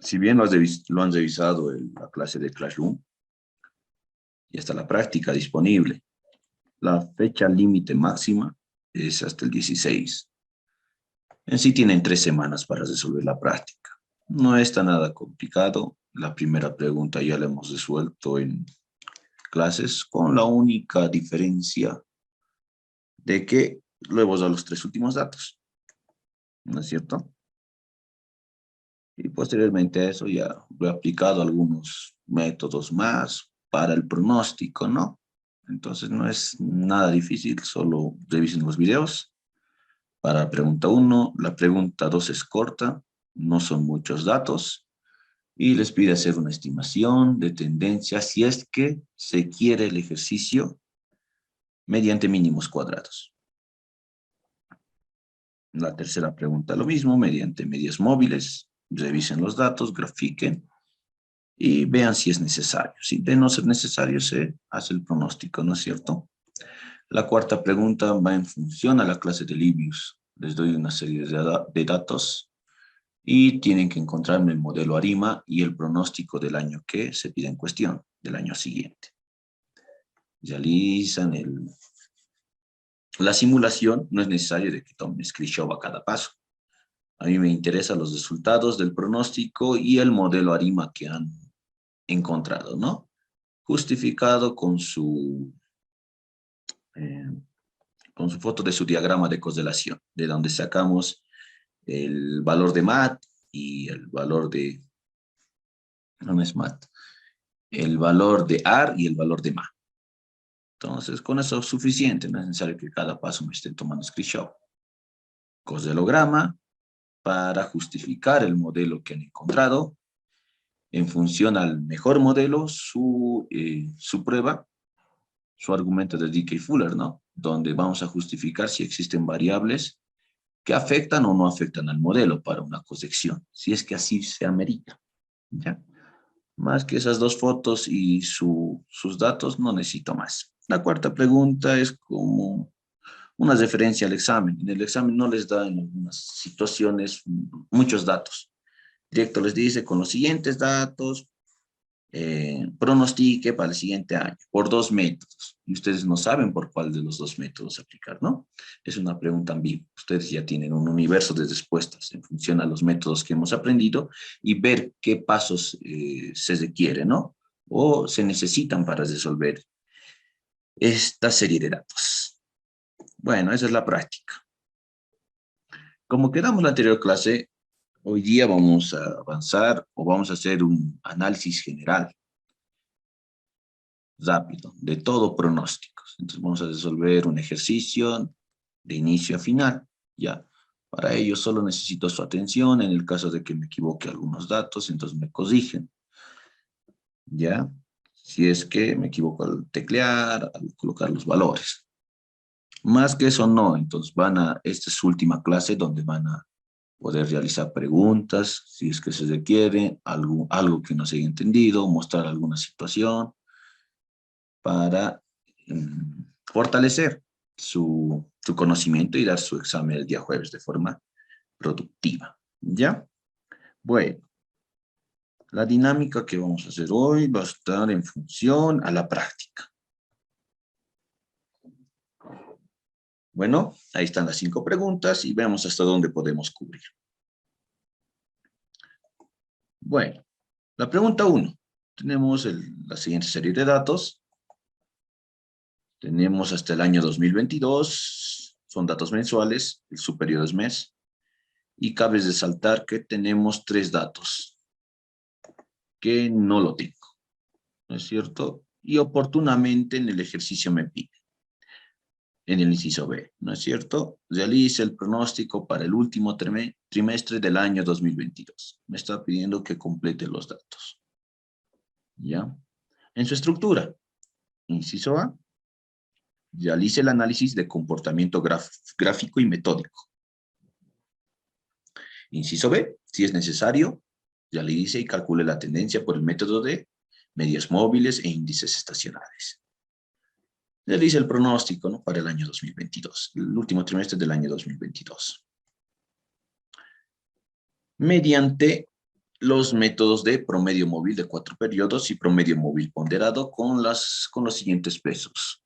Si bien lo han revisado en la clase de Classroom, y está la práctica disponible. La fecha límite máxima es hasta el 16. En sí tienen 3 semanas para resolver la práctica. No está nada complicado. La primera pregunta ya la hemos resuelto en clases, con la única diferencia de que lo hemos dado los 3 últimos datos. ¿No es cierto? Y posteriormente a eso ya lo he aplicado algunos métodos más para el pronóstico, ¿no? Entonces no es nada difícil, solo revisen los videos. Para la pregunta 1, la pregunta 2 es corta, no son muchos datos, y les pide hacer una estimación de tendencia si es que se quiere el ejercicio mediante mínimos cuadrados. La tercera pregunta lo mismo, mediante medias móviles, revisen los datos, grafiquen y vean si es necesario. Si de no ser necesario, se hace el pronóstico, ¿no es cierto? La cuarta pregunta va en función a la clase de Livius. Les doy una serie de datos y tienen que encontrarme el modelo ARIMA y el pronóstico del año que se pide en cuestión, del año siguiente. Realizan la simulación, no es necesario de que tomen screenshot a cada paso. A mí me interesan los resultados del pronóstico y el modelo ARIMA que han encontrado, ¿no? Justificado eh, con su foto de su diagrama de correlación, de donde sacamos el valor de MAT y el valor de, no es MAT, el valor de AR y el valor de MA. Entonces, con eso es suficiente, no es necesario que cada paso me esté tomando screenshot. Correlograma para justificar el modelo que han encontrado. En función al mejor modelo, su prueba, su argumento de Dickey-Fuller, ¿no? Donde vamos a justificar si existen variables que afectan o no afectan al modelo para una corrección, si es que así se amerita. ¿Ya? Más que esas 2 fotos y sus datos, no necesito más. La cuarta pregunta es como una referencia al examen. En el examen no les da en algunas situaciones muchos datos. Directo les dice con los siguientes datos, pronostique para el siguiente año, por 2 métodos. Y ustedes no saben por cuál de los 2 métodos aplicar, ¿no? Es una pregunta ambigua. Ustedes ya tienen un universo de respuestas en función a los métodos que hemos aprendido y ver qué pasos se requieren, ¿no? O se necesitan para resolver esta serie de datos. Bueno, esa es la práctica. Como quedamos en la anterior clase, hoy día vamos a avanzar o vamos a hacer un análisis general rápido, de todo pronósticos. Entonces vamos a resolver un ejercicio de inicio a final, ¿ya? Para ello solo necesito su atención, en el caso de que me equivoque algunos datos, entonces me corrigen, ¿ya? Si es que me equivoco al teclear, al colocar los valores. Más que eso no, entonces esta es su última clase donde van a poder realizar preguntas, si es que se requiere, algo que no se haya entendido, mostrar alguna situación, para fortalecer su conocimiento y dar su examen el día jueves de forma productiva. ¿Ya? Bueno, la dinámica que vamos a hacer hoy va a estar en función a la práctica. Bueno, ahí están las 5 preguntas y veamos hasta dónde podemos cubrir. Bueno, la pregunta 1. Tenemos la siguiente serie de datos. Tenemos hasta el año 2022, son datos mensuales, el superior es mes, y cabe resaltar que tenemos 3 datos que no lo tengo, ¿no es cierto? Y oportunamente en el ejercicio me pide, en el inciso B, ¿no es cierto? Realice el pronóstico para el último trimestre del año 2022. Me está pidiendo que complete los datos, ¿ya? En su estructura, inciso A, realice el análisis de comportamiento gráfico y metódico. Inciso B, si es necesario, realice y calcule la tendencia por el método de medias móviles e índices estacionales. Realice el pronóstico, ¿no?, para el año 2022, el último trimestre del año 2022. Mediante los métodos de promedio móvil de 4 periodos y promedio móvil ponderado con los siguientes pesos.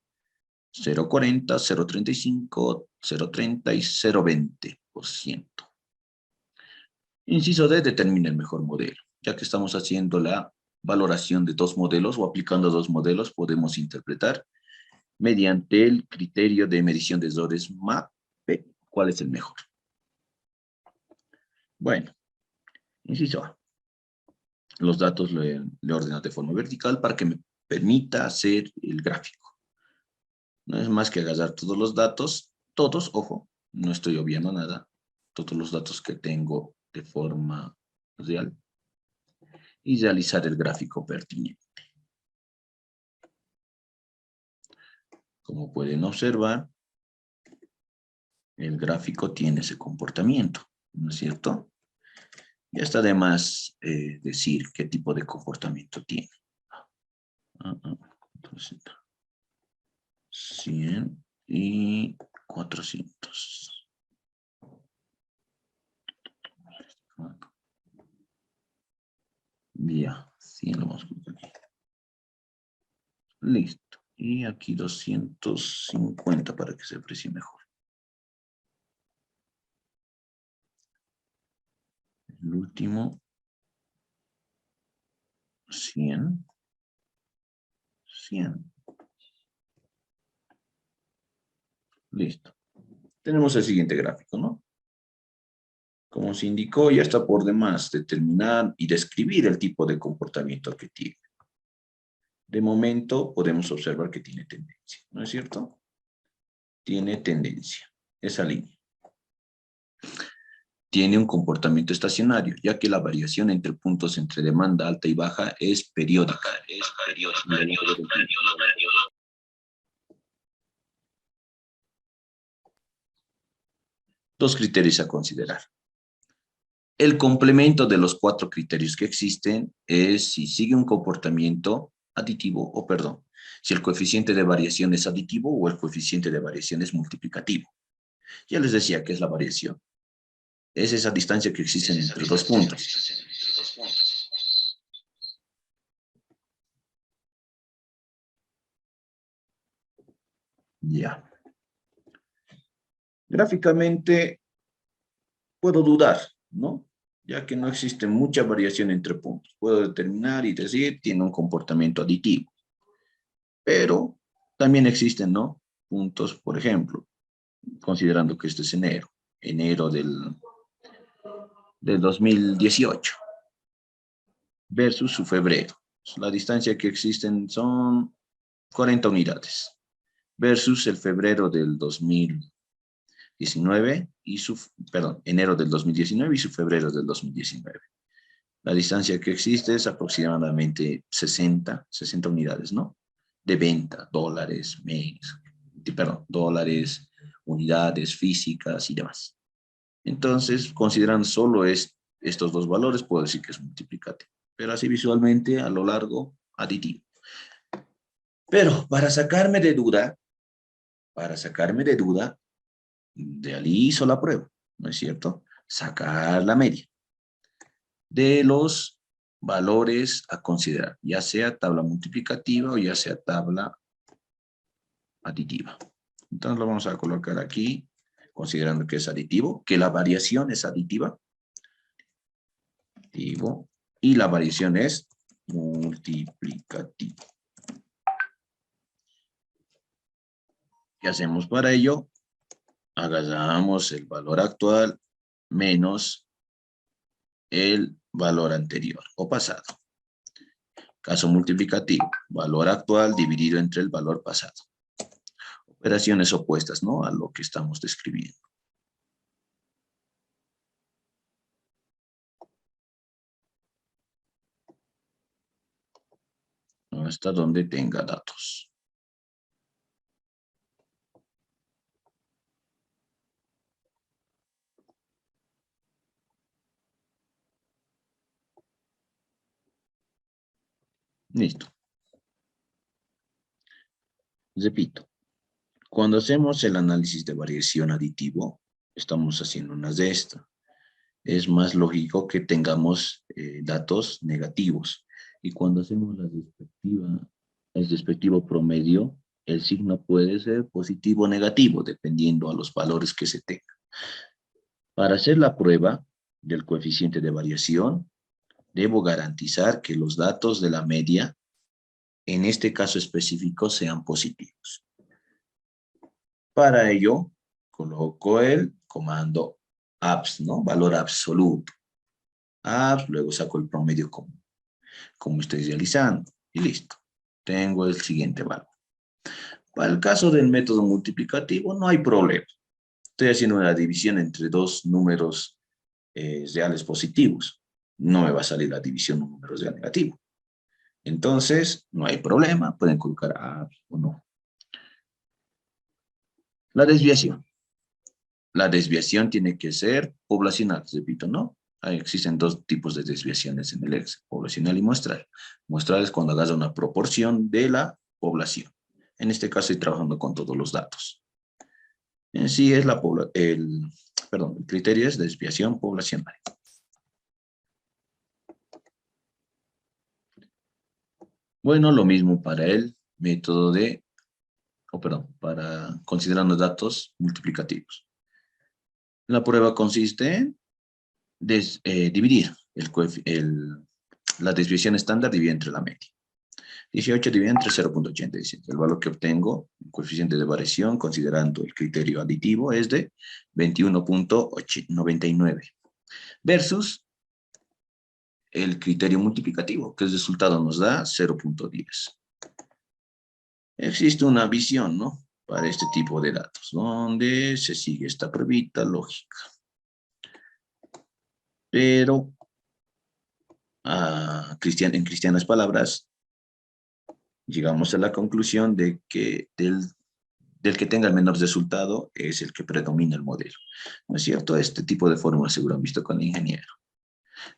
0,40, 0,35, 0,30 y 0,20%. Inciso D, determina el mejor modelo. Ya que estamos haciendo la valoración de dos modelos o aplicando dos modelos, podemos interpretar mediante el criterio de medición de errores MAP, cuál es el mejor. Bueno, inciso A. Los datos le ordeno de forma vertical para que me permita hacer el gráfico. No es más que agarrar todos los datos, todos, ojo, no estoy obviando nada, todos los datos que tengo de forma real y realizar el gráfico pertinente. Como pueden observar, el gráfico tiene ese comportamiento, ¿no es cierto? Ya está de más decir qué tipo de comportamiento tiene. 100 y 400. Ya, 100 lo vamos a colocar aquí. Listo. Y aquí 250 para que se aprecie mejor. El último. 100. 100. Listo. Tenemos el siguiente gráfico, ¿no? Como se indicó, ya está por demás determinar y describir el tipo de comportamiento que tiene. De momento podemos observar que tiene tendencia, ¿no es cierto? Tiene tendencia, esa línea. Tiene un comportamiento estacionario, ya que la variación entre puntos entre demanda alta y baja es periódica. Dos criterios a considerar. El complemento de los 4 criterios que existen es si sigue un comportamiento aditivo o perdón, si el coeficiente de variación es aditivo o el coeficiente de variación es multiplicativo. Ya les decía que es la variación. Es esa distancia que existe entre dos puntos. Ya. Gráficamente puedo dudar, ¿no? Ya que no existe mucha variación entre puntos. Puedo determinar y decir, tiene un comportamiento aditivo. Pero también existen, ¿no? Puntos, por ejemplo, considerando que este es enero del 2018, versus su febrero. La distancia que existen son 40 unidades, versus el febrero del 2019 y enero del 2019 y su febrero del 2019. La distancia que existe es aproximadamente 60 unidades, ¿no? De venta, dólares, dólares, unidades físicas y demás. Entonces, considerando solo estos dos valores, puedo decir que es multiplicativo. Pero así visualmente, a lo largo, aditivo. Pero para sacarme de duda, realizo la prueba, ¿no es cierto? Sacar la media de los valores a considerar, ya sea tabla multiplicativa o ya sea tabla aditiva. Entonces lo vamos a colocar aquí, considerando que es aditivo, que la variación es aditiva, y la variación es multiplicativa. ¿Qué hacemos para ello? Agarramos el valor actual menos el valor anterior o pasado. Caso multiplicativo, valor actual dividido entre el valor pasado. Operaciones opuestas, ¿no? A lo que estamos describiendo. Hasta donde tenga datos. Listo. Repito. Cuando hacemos el análisis de variación aditivo, estamos haciendo una de estas. es más lógico que tengamos datos negativos. Y cuando hacemos el despectivo promedio, el signo puede ser positivo o negativo, dependiendo a los valores que se tengan. Para hacer la prueba del coeficiente de variación, debo garantizar que los datos de la media, en este caso específico, sean positivos. Para ello, coloco el comando abs, ¿no? Valor absoluto. Abs, luego saco el promedio común, como estoy realizando, y listo. Tengo el siguiente valor. Para el caso del método multiplicativo, no hay problema. Estoy haciendo una división entre dos números reales positivos. No me va a salir la división en números reales negativos. Entonces, no hay problema. Pueden colocar abs o no. La desviación. La desviación tiene que ser poblacional, repito, ¿no? Existen dos tipos de desviaciones en el Excel, poblacional y muestral. Muestral es cuando hagas una proporción de la población. En este caso estoy trabajando con todos los datos. En sí es el criterio es desviación poblacional. Bueno, lo mismo para el método para considerando datos multiplicativos. La prueba consiste en dividir la desviación estándar dividida entre la media. 18 dividido entre 0.87. El valor que obtengo, el coeficiente de variación, considerando el criterio aditivo, es de 21.99. Versus el criterio multiplicativo, que el resultado nos da 0.10. Existe una visión, ¿no? Para este tipo de datos, donde se sigue esta pruebita lógica. Pero, en cristianas palabras, llegamos a la conclusión de que del que tenga el menor resultado es el que predomina el modelo. ¿No es cierto? Este tipo de fórmulas seguro han visto con el ingeniero.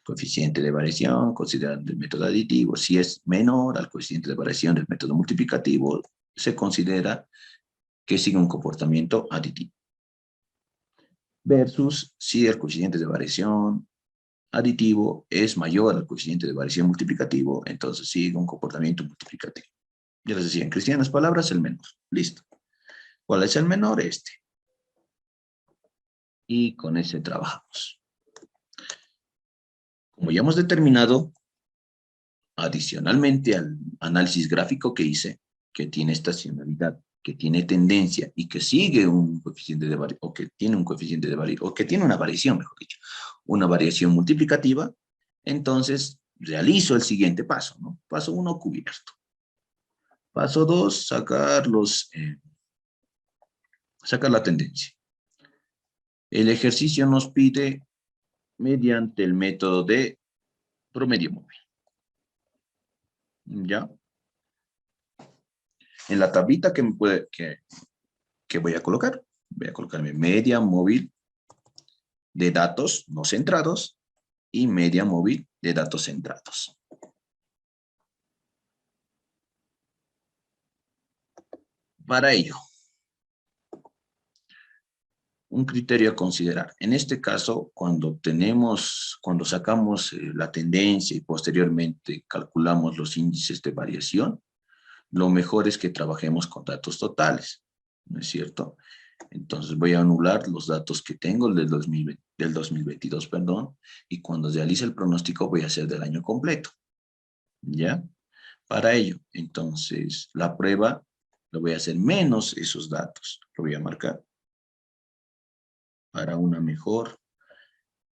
Coeficiente de variación, considerando el método aditivo. Si es menor al coeficiente de variación del método multiplicativo, se considera que sigue un comportamiento aditivo. Versus si el coeficiente de variación aditivo es mayor al coeficiente de variación multiplicativo, entonces sigue un comportamiento multiplicativo. Ya les decía, en cristianas palabras, el menor. Listo. ¿Cuál es el menor? Este. Y con ese trabajamos. Como ya hemos determinado, adicionalmente al análisis gráfico que hice, que tiene estacionalidad, que tiene tendencia y que sigue un coeficiente de variación, o que tiene un coeficiente de variación, o que tiene una variación, mejor dicho, una variación multiplicativa, entonces realizo el siguiente paso, ¿no? Paso 1, cubierto. Paso 2, sacar la tendencia. El ejercicio nos pide mediante el método de promedio móvil. ¿Ya? En la tablita que voy a colocar mi media móvil de datos no centrados y media móvil de datos centrados. Para ello, un criterio a considerar. En este caso, cuando sacamos la tendencia y posteriormente calculamos los índices de variación, lo mejor es que trabajemos con datos totales, ¿no es cierto? Entonces voy a anular los datos que tengo del 2022, perdón, y cuando realice el pronóstico voy a hacer del año completo, ¿ya? Para ello, entonces, la prueba lo voy a hacer menos esos datos, lo voy a marcar para una mejor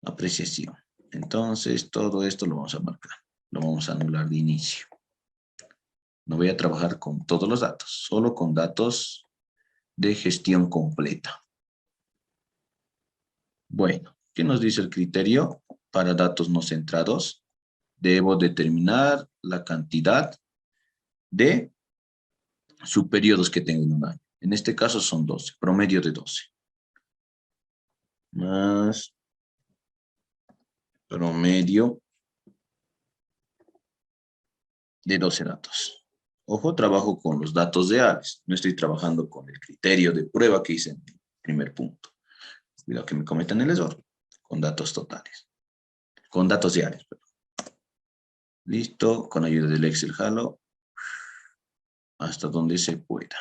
apreciación. Entonces, todo esto lo vamos a marcar, lo vamos a anular de inicio. No voy a trabajar con todos los datos, solo con datos de gestión completa. Bueno, ¿qué nos dice el criterio? Para datos no centrados, debo determinar la cantidad de subperiodos que tengo en un año. En este caso son 12, promedio de 12. Más promedio de 12 datos. Ojo, trabajo con los datos reales. No estoy trabajando con el criterio de prueba que hice en el primer punto. Cuidado que me cometan el error. con datos totales. Con datos diarios, perdón. Listo, con ayuda del Excel jalo hasta donde se pueda.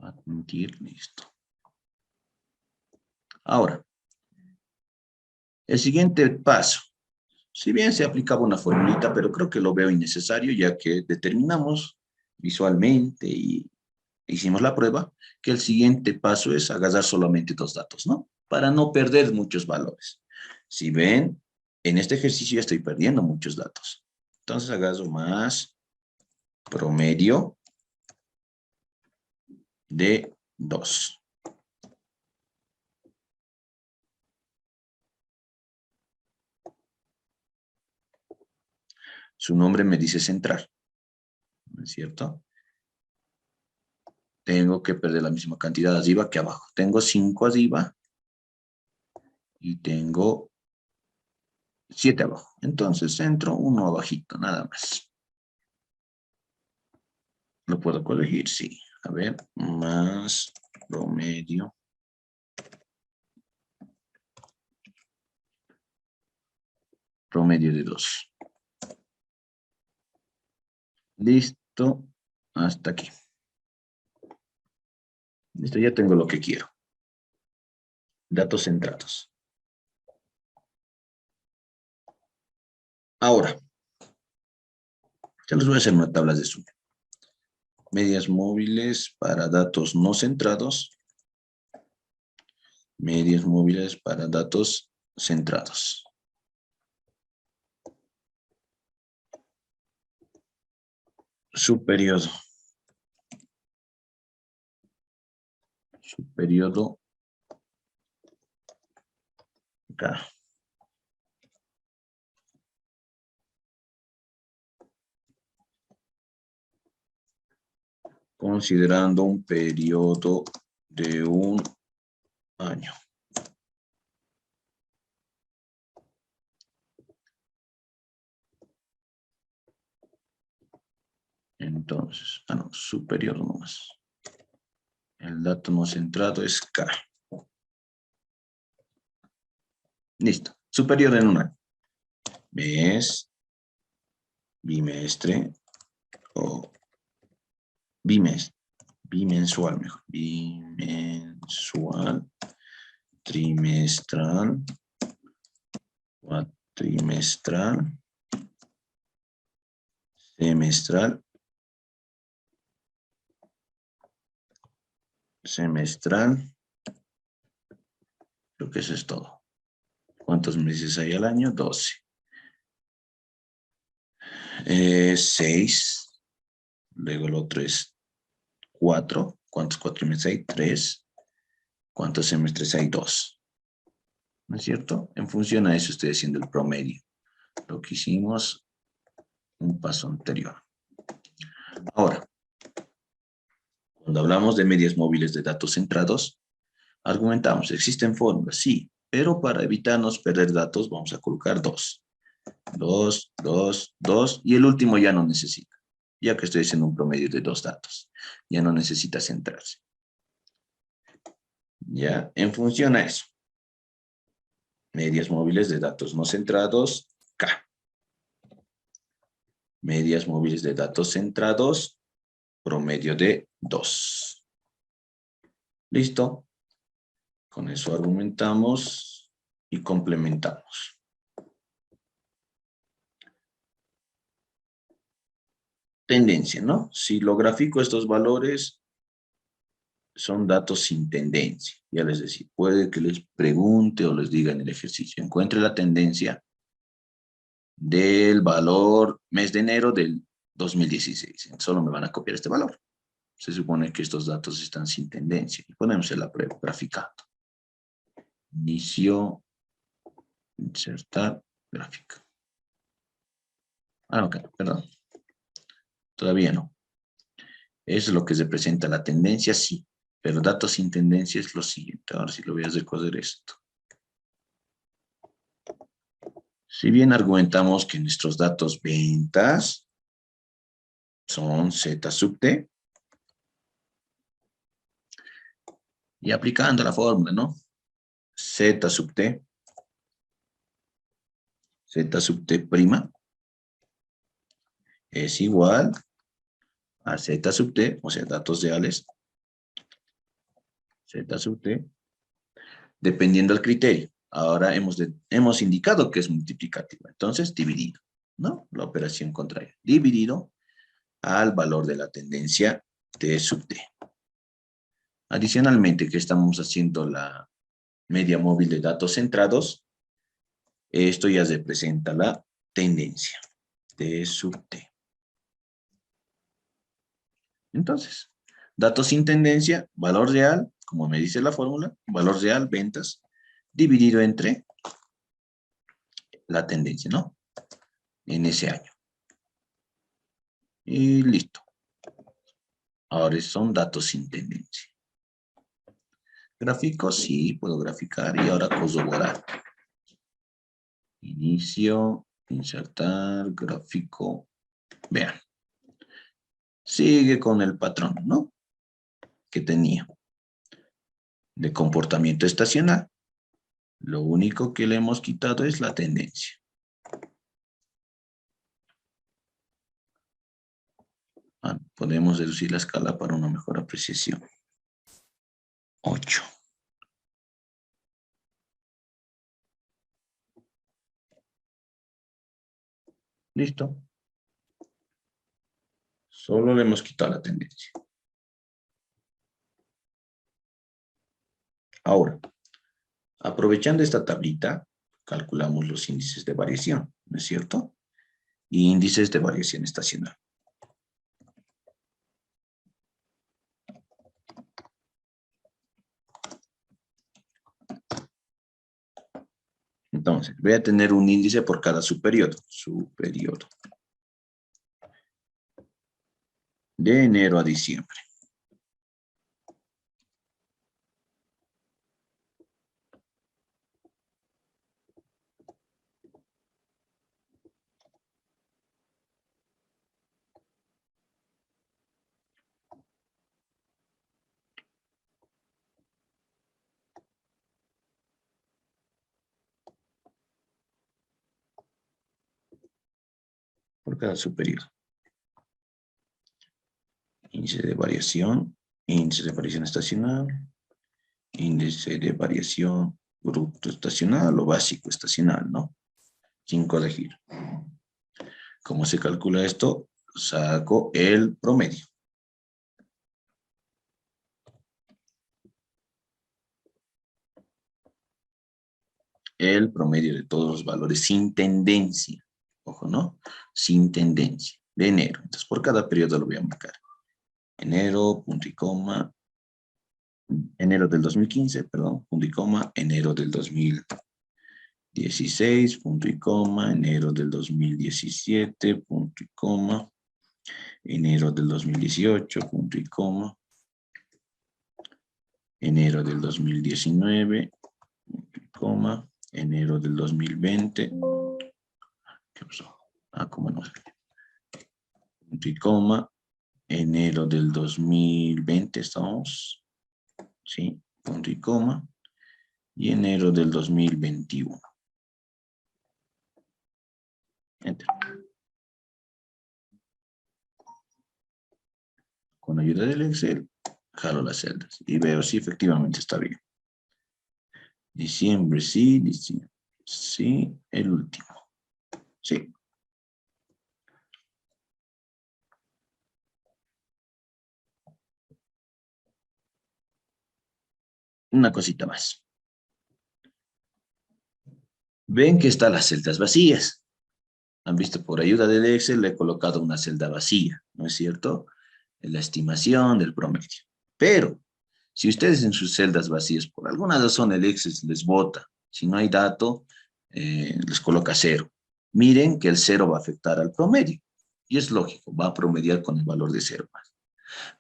Admitir, listo. Ahora, el siguiente paso. Si bien se aplicaba una formulita, pero creo que lo veo innecesario, ya que determinamos visualmente y hicimos la prueba, que el siguiente paso es agarrar solamente dos datos, ¿no? Para no perder muchos valores. Si ven, en este ejercicio ya estoy perdiendo muchos datos. Entonces agarro más promedio de 2. Su nombre me dice centrar, ¿no es cierto? Tengo que perder la misma cantidad arriba que abajo. Tengo 5 arriba y tengo 7 abajo. Entonces entro 1 abajito, nada más. ¿Lo puedo corregir? Sí. A ver, más promedio. Promedio de 2. Listo. Hasta aquí. Listo, ya tengo lo que quiero. Datos centrados. Ahora, ya les voy a hacer una tabla de suma. Medias móviles para datos no centrados. Medias móviles para datos centrados. Su periodo. Su periodo acá. Considerando un periodo de un año. Entonces, no, su periodo nomás. El dato no centrado es K. Listo. Su periodo en un año. Mes, bimestre o bimensual mejor. Bimensual, trimestral, cuatrimestral, semestral, creo que eso es todo. ¿Cuántos meses hay al año? 12. 6. Luego el otro es 4. ¿Cuántos cuatrimestres hay? 3. ¿Cuántos semestres hay? 2. ¿No es cierto? En función a eso estoy haciendo el promedio. Lo que hicimos un paso anterior. Ahora, cuando hablamos de medias móviles de datos centrados, argumentamos, existen fórmulas, sí, pero para evitarnos perder datos vamos a colocar 2. 2, 2, 2, y el último ya no necesita, ya que estoy haciendo un promedio de 2 datos. Ya no necesita centrarse. Ya, en función a eso. Medias móviles de datos no centrados, K. Medias móviles de datos centrados, promedio de 2. ¿Listo? Con eso argumentamos y complementamos. Tendencia, ¿no? Si lo grafico estos valores, son datos sin tendencia. Ya les decía, puede que les pregunte o les diga en el ejercicio, encuentre la tendencia del valor mes de enero del 2016. Solo me van a copiar este valor. Se supone que estos datos están sin tendencia. Y ponemos en la prueba graficando. Inicio, insertar, gráfica. Ok, perdón. Todavía no. ¿Es lo que representa la tendencia? Sí. Pero datos sin tendencia es lo siguiente. Ahora sí lo voy a recoger esto. Si bien argumentamos que nuestros datos ventas son Z sub T, Y aplicando la fórmula, ¿no? Z sub t prima es igual a Z sub t, o sea, datos reales, Z sub t, dependiendo del criterio. Ahora hemos indicado que es multiplicativo, entonces dividido, ¿no? La operación contraria, dividido al valor de la tendencia T sub t. Adicionalmente, que estamos haciendo la media móvil de datos centrados, esto ya representa la tendencia T sub t. Entonces, datos sin tendencia, valor real, como me dice la fórmula, valor real, ventas, dividido entre la tendencia, ¿no? En ese año. Y listo. Ahora son datos sin tendencia. Gráficos, sí, puedo graficar y ahora corroborar. Inicio, insertar, gráfico. Vean. Sigue con el patrón, ¿no? Que tenía. De comportamiento estacional. Lo único que le hemos quitado es la tendencia. Podemos reducir la escala para una mejor apreciación. 8. Listo. Solo le hemos quitado la tendencia. Ahora, aprovechando esta tablita, calculamos los índices de variación, ¿no es cierto? Y índices de variación estacional. Entonces, voy a tener un índice por cada subperiodo. Subperiodo. De enero a diciembre. Por cada subperiodo. Índice de variación estacional, índice de variación bruto estacional o básico estacional, ¿no? Sin corregir. ¿Cómo se calcula esto? Saco el promedio. El promedio de todos los valores sin tendencia. Ojo, ¿no? Sin tendencia. De enero. Entonces, por cada periodo lo voy a marcar. Enero, punto y coma. Enero del 2015, perdón, punto y coma. Enero del 2016, punto y coma. Enero del 2017, punto y coma. Enero del 2018, punto y coma. Enero del 2019, punto y coma. Enero del 2020. ¿Qué pasó? ¿Cómo no? Punto y coma. Enero del 2020 estamos. Sí, punto y coma. Y enero del 2021. Enter. Con ayuda del Excel, jalo las celdas y veo si efectivamente está bien. Diciembre, sí, diciembre. Sí, el último. Sí. Una cosita más. Ven que están las celdas vacías. Han visto, por ayuda del Excel le he colocado una celda vacía, ¿no es cierto? La estimación del promedio. Pero, si ustedes en sus celdas vacías, por alguna razón el Excel les bota, si no hay dato, les coloca 0. Miren que el 0 va a afectar al promedio. Y es lógico, va a promediar con el valor de 0 más.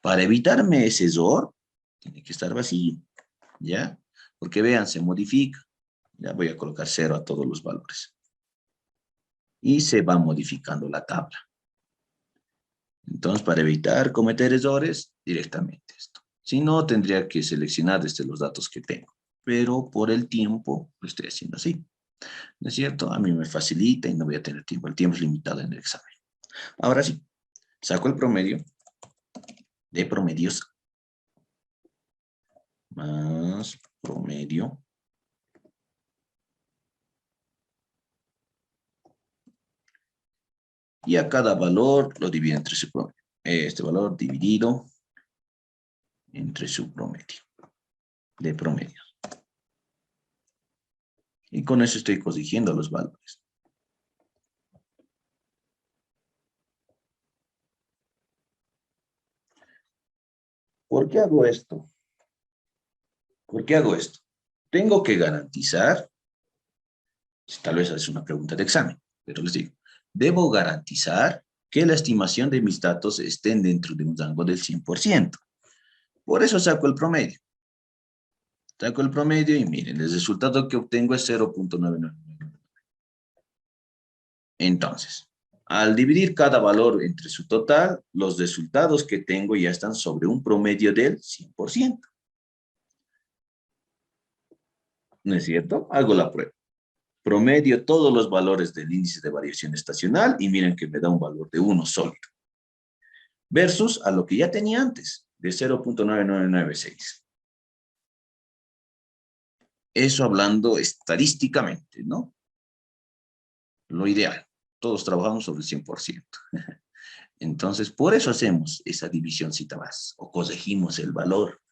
Para evitarme ese error, tiene que estar vacío, ¿ya? Porque vean, se modifica. Ya voy a colocar 0 a todos los valores. Y se va modificando la tabla. Entonces, para evitar cometer errores, directamente esto. Si no, tendría que seleccionar desde los datos que tengo. Pero por el tiempo lo estoy haciendo así. ¿No es cierto? A mí me facilita y no voy a tener tiempo. El tiempo es limitado en el examen. Ahora sí, saco el promedio de promedios más promedio y a cada valor lo divido entre su promedio. Este valor dividido entre su promedio de promedio. Y con eso estoy corrigiendo los valores. ¿Por qué hago esto? ¿Por qué hago esto? Tengo que garantizar, tal vez es una pregunta de examen, pero les digo, debo garantizar que la estimación de mis datos estén dentro de un rango del 100%. Por eso saco el promedio. Saco el promedio y miren, el resultado que obtengo es 0.999. Entonces, al dividir cada valor entre su total, los resultados que tengo ya están sobre un promedio del 100%. ¿No es cierto? Hago la prueba. Promedio todos los valores del índice de variación estacional y miren que me da un valor de 1 sólido. Versus a lo que ya tenía antes, de 0.9996. Eso hablando estadísticamente, ¿no? Lo ideal. Todos trabajamos sobre el 100%. Entonces, por eso hacemos esa división cita más, o corregimos el valor.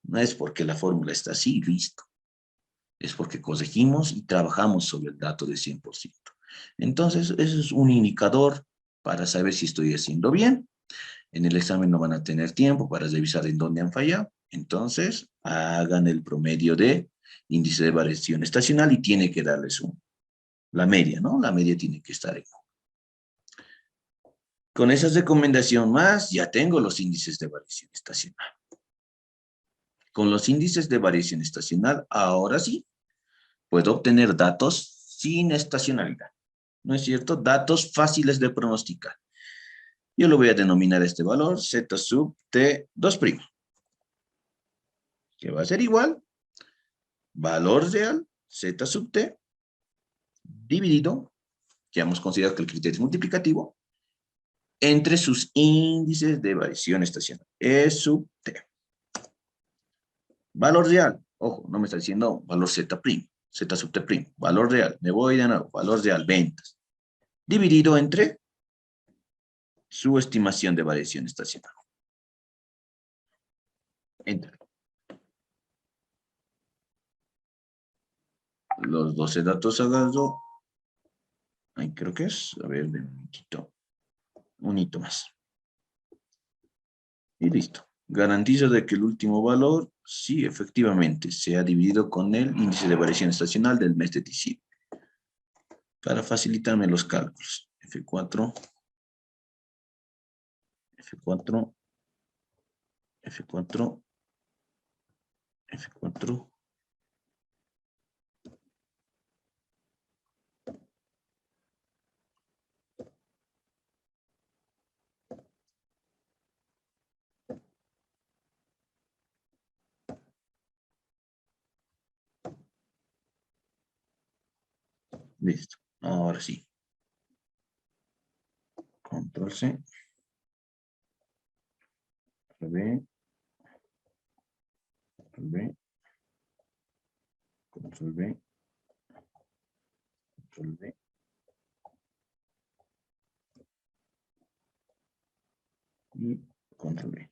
No es porque la fórmula está así, listo. Es porque corregimos y trabajamos sobre el dato de 100%. Entonces, eso es un indicador para saber si estoy haciendo bien. En el examen no van a tener tiempo para revisar en dónde han fallado. Entonces, hagan el promedio de índice de variación estacional y tiene que darles la media, ¿no? La media tiene que estar en 1. Con esa recomendación más, ya tengo los índices de variación estacional. Con los índices de variación estacional, ahora sí, puedo obtener datos sin estacionalidad. ¿No es cierto? Datos fáciles de pronosticar. Yo lo voy a denominar este valor Z sub T2', que va a ser igual, valor real, Z sub T, dividido, que hemos considerado que el criterio es multiplicativo, entre sus índices de variación estacional, E sub T. Valor real, ojo, no me está diciendo valor Z', Z sub T', valor real, me voy de nuevo, valor real, ventas, dividido entre su estimación de variación estacional. Enter. Los 12 datos agarro, ahí creo que es, a ver, un hito más. Y listo. Garantizo de que el último valor, sí, efectivamente, se ha dividido con el índice de variación estacional del mes de diciembre. Para facilitarme los cálculos. F4, F4, F4, F4. Listo. Ahora sí. Control C. Control V. Control V. Control V. Y control V.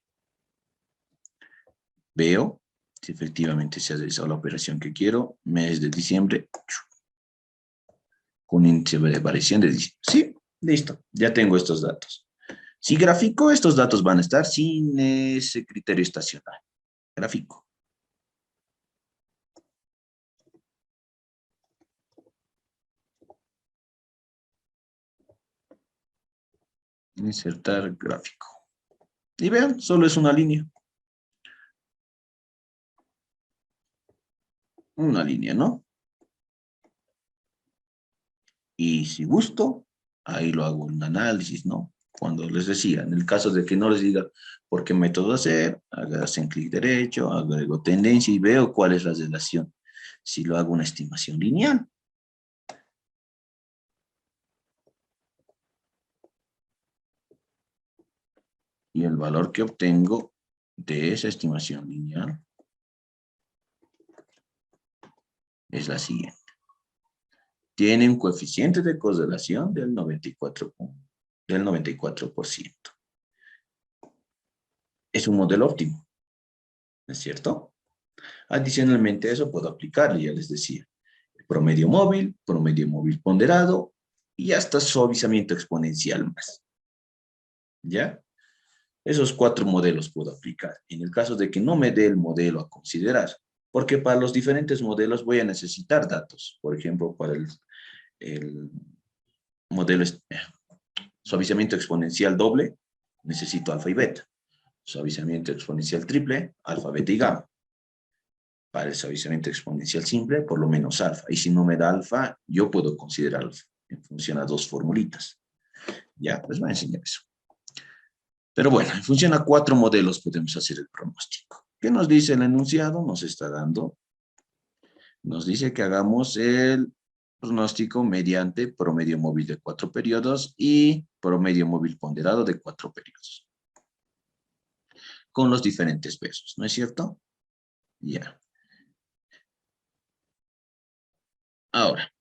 Veo si efectivamente se ha realizado la operación que quiero. Mes de diciembre. Con índice de variación de diciembre. Sí, listo. Ya tengo estos datos. Si grafico, estos datos van a estar sin ese criterio estacional. Gráfico. Insertar gráfico. Y vean, solo es una línea. Una línea, ¿no? Y si gusto, ahí lo hago un análisis, ¿no? Cuando les decía, en el caso de que no les diga por qué método hacer, hacen clic derecho, agrego tendencia y veo cuál es la relación. Si lo hago una estimación lineal. Y el valor que obtengo de esa estimación lineal es la siguiente. Tiene un coeficiente de correlación del 94%. Es un modelo óptimo, ¿no es cierto? Adicionalmente a eso puedo aplicarle, ya les decía, el promedio móvil ponderado y hasta suavizamiento exponencial más. ¿Ya? Esos 4 modelos puedo aplicar. En el caso de que no me dé el modelo a considerar, porque para los diferentes modelos voy a necesitar datos. Por ejemplo, para el modelo suavizamiento exponencial doble, necesito alfa y beta. Suavizamiento exponencial triple, alfa, beta y gamma. Para el suavizamiento exponencial simple, por lo menos alfa. Y si no me da alfa, yo puedo considerar alfa en función a 2 formulitas. Ya, les voy a enseñar eso. Pero bueno, en función a 4 modelos podemos hacer el pronóstico. ¿Qué nos dice el enunciado? Nos dice que hagamos el pronóstico mediante promedio móvil de 4 periodos y promedio móvil ponderado de 4 periodos. Con los diferentes pesos, ¿no es cierto? Ya. Ahora,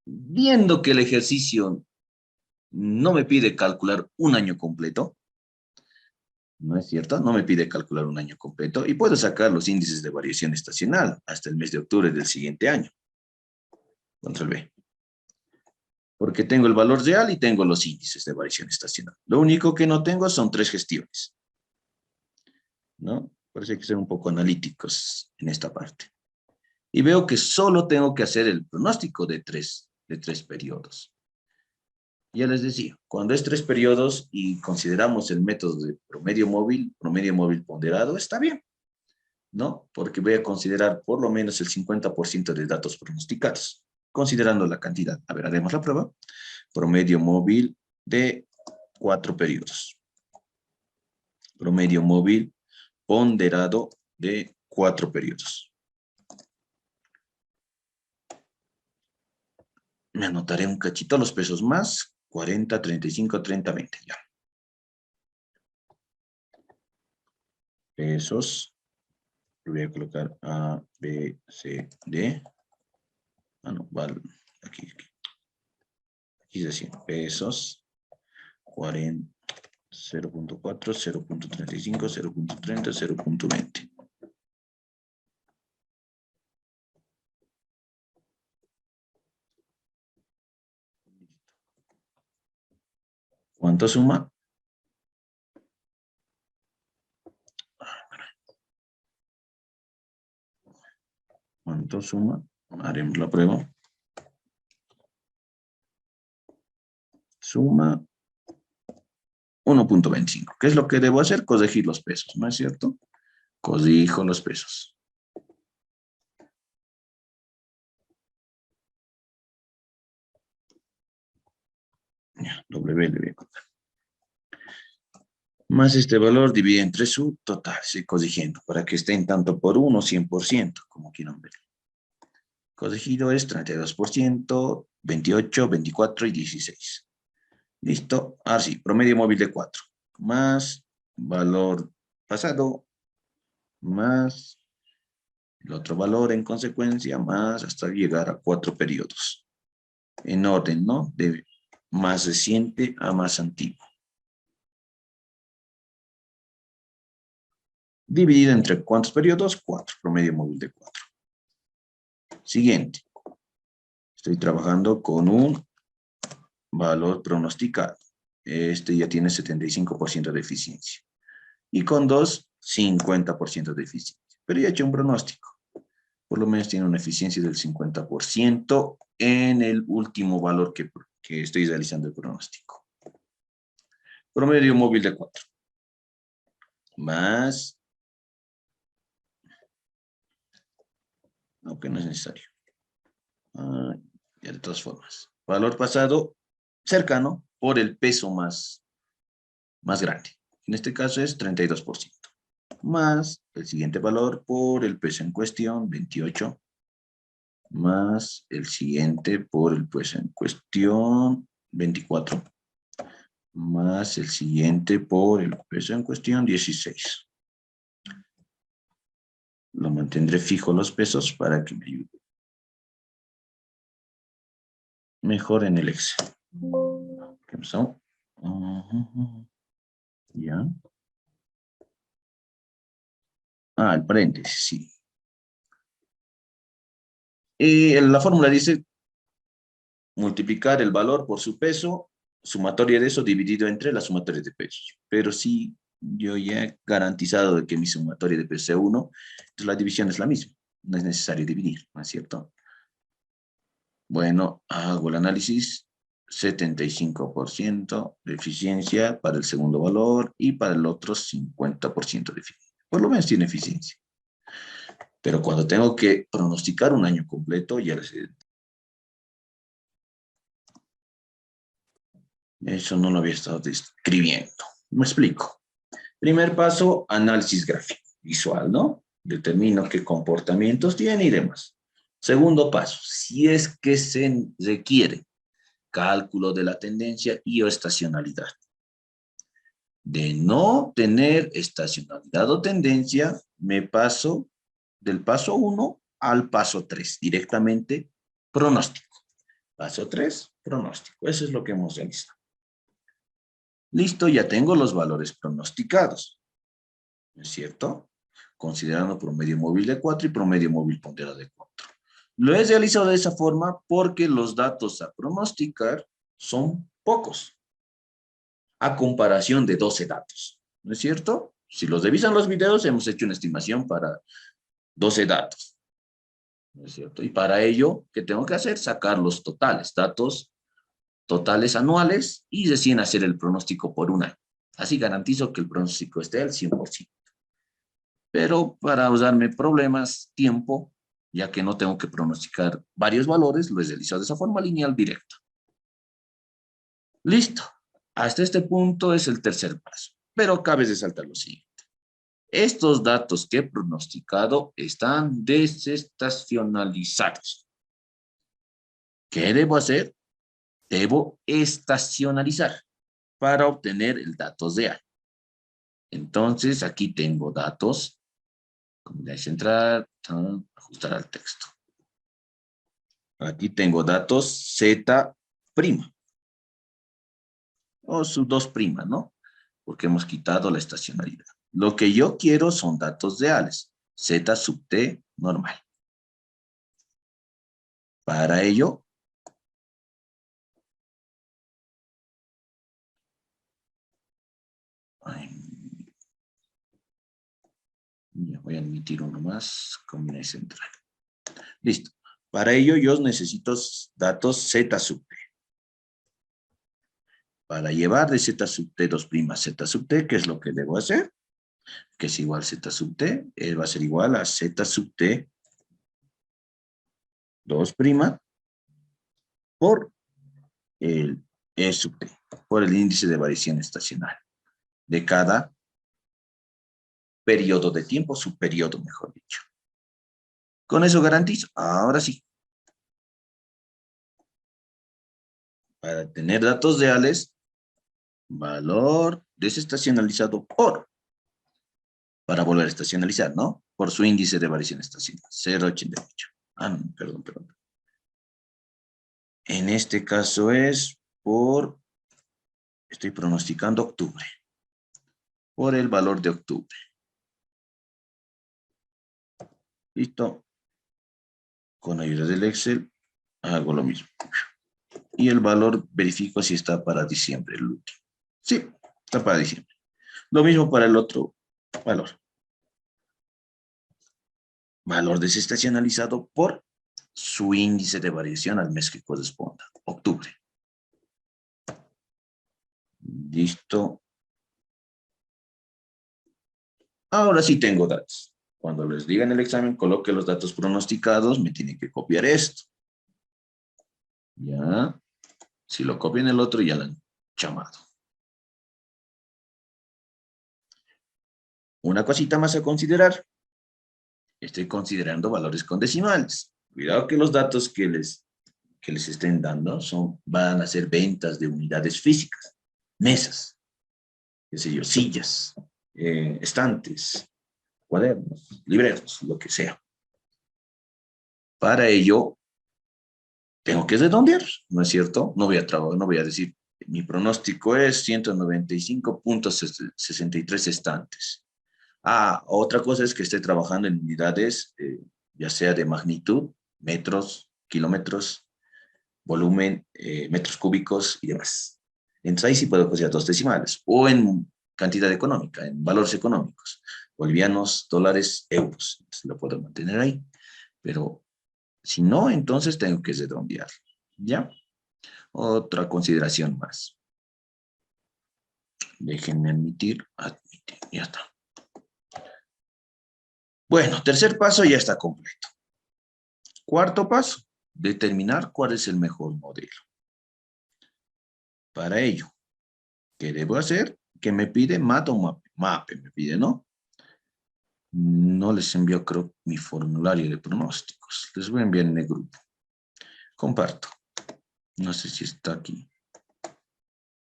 viendo que el ejercicio no me pide calcular un año completo, ¿no es cierto? No me pide calcular un año completo y puedo sacar los índices de variación estacional hasta el mes de octubre del siguiente año. Control B. Porque tengo el valor real y tengo los índices de variación estacional. Lo único que no tengo son 3 gestiones, ¿no? Por eso hay que ser un poco analíticos en esta parte. Y veo que solo tengo que hacer el pronóstico de tres periodos. Ya les decía, cuando es 3 periodos y consideramos el método de promedio móvil ponderado, está bien, ¿no? Porque voy a considerar por lo menos el 50% de datos pronosticados, considerando la cantidad. A ver, haremos la prueba. Promedio móvil de 4 periodos. Promedio móvil ponderado de 4 periodos. Me anotaré un cachito los pesos más. 40, 35, 30, 20. Ya. Pesos. Voy a colocar A, B, C, D. Ah, no, vale. Aquí. Aquí es decir, pesos. 40, 0.4, 0.35, 0.30, 0.20. ¿Cuánto suma? ¿Cuánto suma? Haremos la prueba. Suma 1.25. ¿Qué es lo que debo hacer? Corregir los pesos, ¿no es cierto? Corrijo los pesos. Ya, W le voy a colocar. Más este valor divide entre su total, estoy corrigiendo, para que estén tanto por 1, 100%, como quieran ver. Corregido es 32%, 28, 24 y 16. Listo. Ahora sí, promedio móvil de 4. Más valor pasado, más el otro valor en consecuencia, más hasta llegar a 4 periodos. En orden, ¿no? De más reciente a más antiguo. Dividido entre ¿cuántos periodos? 4. Promedio móvil de 4. Siguiente. Estoy trabajando con un valor pronosticado. Este ya tiene 75% de eficiencia. Y con 2, 50% de eficiencia. Pero ya he hecho un pronóstico. Por lo menos tiene una eficiencia del 50% en el último valor que estoy realizando el pronóstico. Promedio móvil de 4. Más. Aunque no es necesario. Ya de todas formas. Valor pasado cercano, por el peso más grande. En este caso es 32%. Más el siguiente valor por el peso en cuestión, 28. Más el siguiente por el peso en cuestión, 24. Más el siguiente por el peso en cuestión, 16. Lo mantendré fijo los pesos para que me ayude mejor en el Excel. ¿Qué pasó? Ya. Ah, el paréntesis, sí. La fórmula dice multiplicar el valor por su peso, sumatoria de eso dividido entre la sumatoria de pesos. Pero si yo ya he garantizado de que mi sumatoria de pesos es 1, entonces la división es la misma. No es necesario dividir, ¿no es cierto? Bueno, hago el análisis. 75% de eficiencia para el segundo valor y para el otro 50% de eficiencia. Por lo menos tiene eficiencia. Pero cuando tengo que pronosticar un año completo, ya les eso no lo había estado describiendo. Me explico. Primer paso, análisis gráfico, visual, ¿no? Determino qué comportamientos tiene y demás. Segundo paso, si es que se requiere cálculo de la tendencia y o estacionalidad. De no tener estacionalidad o tendencia, me paso del paso 1 al paso 3, directamente pronóstico. Paso 3, pronóstico. Eso es lo que hemos realizado. Listo, ya tengo los valores pronosticados, ¿no es cierto? Considerando promedio móvil de 4 y promedio móvil ponderado de 4. Lo he realizado de esa forma porque los datos a pronosticar son pocos, a comparación de 12 datos, ¿no es cierto? Si los revisan los videos, hemos hecho una estimación para 12 datos, ¿no es cierto? Y para ello, ¿qué tengo que hacer? Sacar los totales, datos totales anuales y recién hacer el pronóstico por un año. Así garantizo que el pronóstico esté al 100%. Pero para ahorrarme problemas, tiempo, ya que no tengo que pronosticar varios valores, lo he realizado de esa forma lineal directa. Listo. Hasta este punto es el tercer paso. Pero cabe resaltar lo siguiente. Estos datos que he pronosticado están desestacionalizados. ¿Qué debo hacer? Debo estacionalizar para obtener el dato real. Entonces, aquí tengo datos, comunidad central, ajustar al texto. Aquí tengo datos Z', o su 2', ¿no? Porque hemos quitado la estacionalidad. Lo que yo quiero son datos reales, Z sub T normal. Para ello, ya voy a admitir uno más, comunidad central. Listo. Para ello yo necesito datos Z sub T. Para llevar de Z sub T 2' a Z sub T, ¿qué es lo que debo hacer? Que es igual Z sub T, va a ser igual a Z sub T 2' por el E sub T, por el índice de variación estacional de cada periodo de tiempo, subperiodo, mejor dicho. Con eso garantizo, ahora sí. Para tener datos reales, valor desestacionalizado por, para volver a estacionalizar, ¿no? Por su índice de variación estacional, 0,88. Perdón. En este caso es por, estoy pronosticando octubre, por el valor de octubre. Listo. Con ayuda del Excel hago lo mismo. Y el valor verifico si está para diciembre, el último. Sí, está para diciembre. Lo mismo para el otro valor. Valor desestacionalizado por su índice de variación al mes que corresponda, octubre. Listo. Ahora sí tengo datos. Cuando les diga en el examen, coloque los datos pronosticados, me tienen que copiar esto. Ya. Si lo copio en el otro, ya llamado. Una cosita más a considerar. Estoy considerando valores con decimales. Cuidado que los datos que les estén dando van a ser ventas de unidades físicas, mesas, qué sé yo, sillas, estantes, cuadernos, libretos, lo que sea. Para ello, tengo que redondear, ¿no es cierto? No voy a decir, mi pronóstico es 195.63 estantes. Otra cosa es que esté trabajando en unidades, ya sea de magnitud, metros, kilómetros, volumen, metros cúbicos y demás. Entonces ahí sí puedo considerar dos decimales, o en cantidad económica, en valores económicos, bolivianos, dólares, euros. Entonces lo puedo mantener ahí, pero si no, entonces tengo que redondear, ¿ya? Otra consideración más. Déjenme admitir, ya está. Bueno, tercer paso ya está completo. Cuarto paso, determinar cuál es el mejor modelo. Para ello, ¿qué debo hacer? ¿Qué me pide? MAT o MAPE. MAPE me pide, ¿no? No les envío, creo, mi formulario de pronósticos. Les voy a enviar en el grupo. Comparto. No sé si está aquí.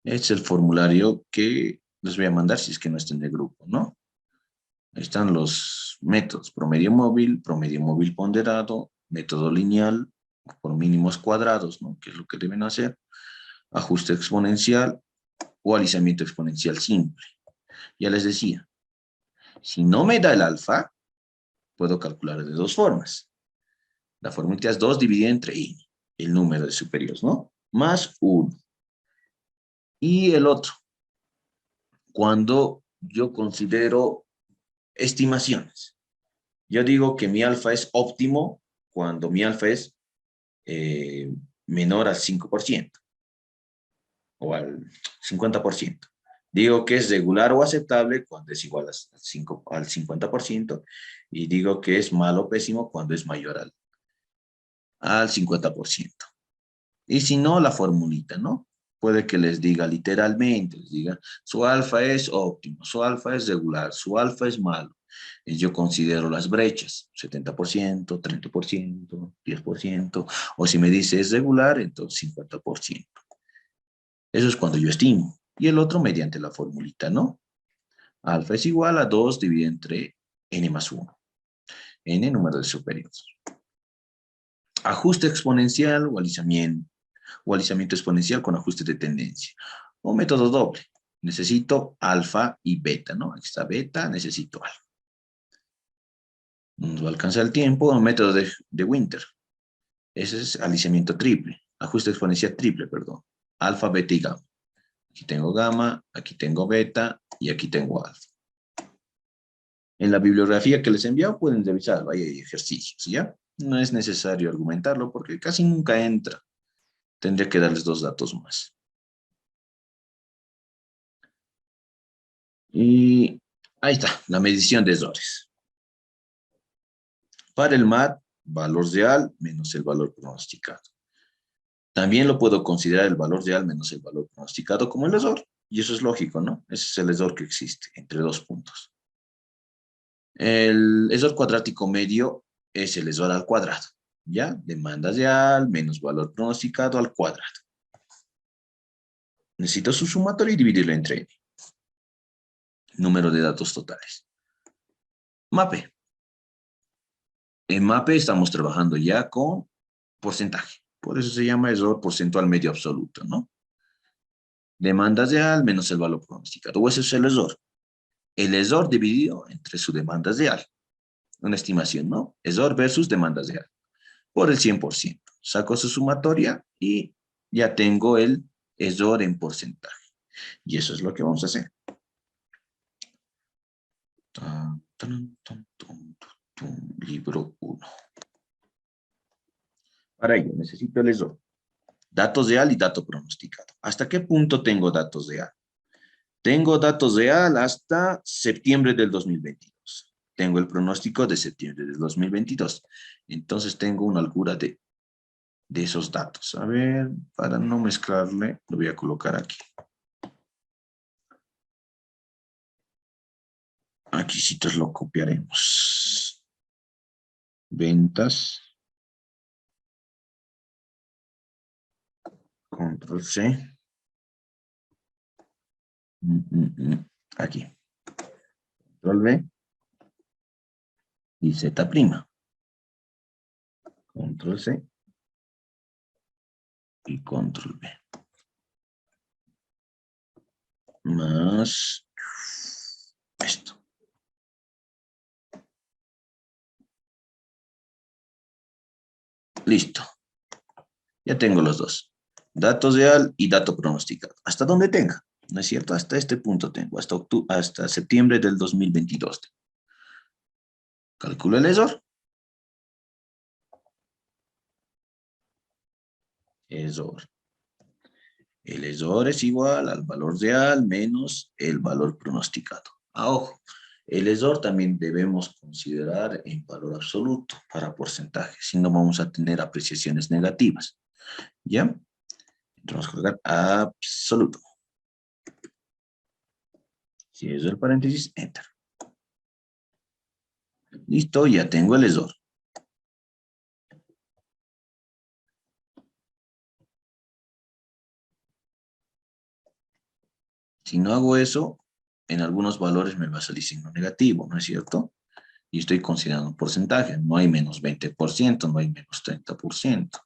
Es el formulario que les voy a mandar si es que no está en el grupo, ¿no? Ahí están los métodos. Promedio móvil ponderado, método lineal por mínimos cuadrados, ¿no? Que es lo que deben hacer. Ajuste exponencial o alisamiento exponencial simple. Ya les decía, si no me da el alfa, puedo calcular de dos formas. La fórmula es 2 dividido entre i, el número de superiores, ¿no? Más 1. Y el otro, cuando yo considero estimaciones. Yo digo que mi alfa es óptimo cuando mi alfa es menor al 5% o al 50%. Digo que es regular o aceptable cuando es igual al 50% y digo que es malo o pésimo cuando es mayor al 50%. Y si no, la formulita, ¿no? Puede que les diga literalmente, les diga, su alfa es óptimo, su alfa es regular, su alfa es malo. Y yo considero las brechas, 70%, 30%, 10%, o si me dice es regular, entonces 50%. Eso es cuando yo estimo. Y el otro mediante la formulita, ¿no? Alfa es igual a 2 dividido entre n más 1. N número de superiores. Ajuste exponencial o alisamiento exponencial con ajuste de tendencia. O método doble. Necesito alfa y beta, ¿no? Aquí está beta, necesito alfa. No nos va a alcanzar el tiempo. Un método de Winter. Ese es alisamiento triple. Ajuste exponencial triple, perdón. Alfa, beta y gamma. Aquí tengo gamma, aquí tengo beta y aquí tengo alfa. En la bibliografía que les he enviado pueden revisarlo. Ahí hay ejercicios, ¿ya? No es necesario argumentarlo porque casi nunca entra. Tendría que darles dos datos más. Y ahí está, la medición de errores. Para el MAT, valor real menos el valor pronosticado. También lo puedo considerar el valor real menos el valor pronosticado como el error. Y eso es lógico, ¿no? Ese es el error que existe entre dos puntos. El error cuadrático medio es el error al cuadrado, ¿ya? Demanda real menos valor pronosticado al cuadrado. Necesito su sumatorio y dividirlo entre n. Número de datos totales. MAPE. En MAPE estamos trabajando ya con porcentaje. Por eso se llama error porcentual medio absoluto, ¿no? Demanda real menos el valor pronosticado. O ese es el error. El error dividido entre su demanda real. Una estimación, ¿no? Error versus demanda real. Por el 100%. Saco su sumatoria y ya tengo el error en porcentaje. Y eso es lo que vamos a hacer. Libro 1. Para ello necesito el error. Datos real y dato pronosticado. ¿Hasta qué punto tengo datos real? Tengo datos real hasta septiembre del 2022. Tengo el pronóstico de septiembre del 2022. Entonces tengo una holgura de esos datos. A ver, para no mezclarle, lo voy a colocar aquí. Aquí sí te lo copiaremos. Ventas. Control C. Aquí. Control V. Y Z'. Control C. Y control V. Más esto. Listo. Ya tengo los dos. Dato real y dato pronosticado. Hasta donde tenga. ¿No es cierto? Hasta este punto tengo. Hasta septiembre del 2022. Calculo el error. Error. El error es igual al valor real menos el valor pronosticado. Ojo, el error también debemos considerar en valor absoluto para porcentaje, si no vamos a tener apreciaciones negativas. ¿Ya? Entonces vamos a colocar absoluto. Cierro el paréntesis, enter. Listo, ya tengo el error. Si no hago eso, en algunos valores me va a salir signo negativo, ¿no es cierto? Y estoy considerando un porcentaje. No hay menos 20%, no hay menos 30%.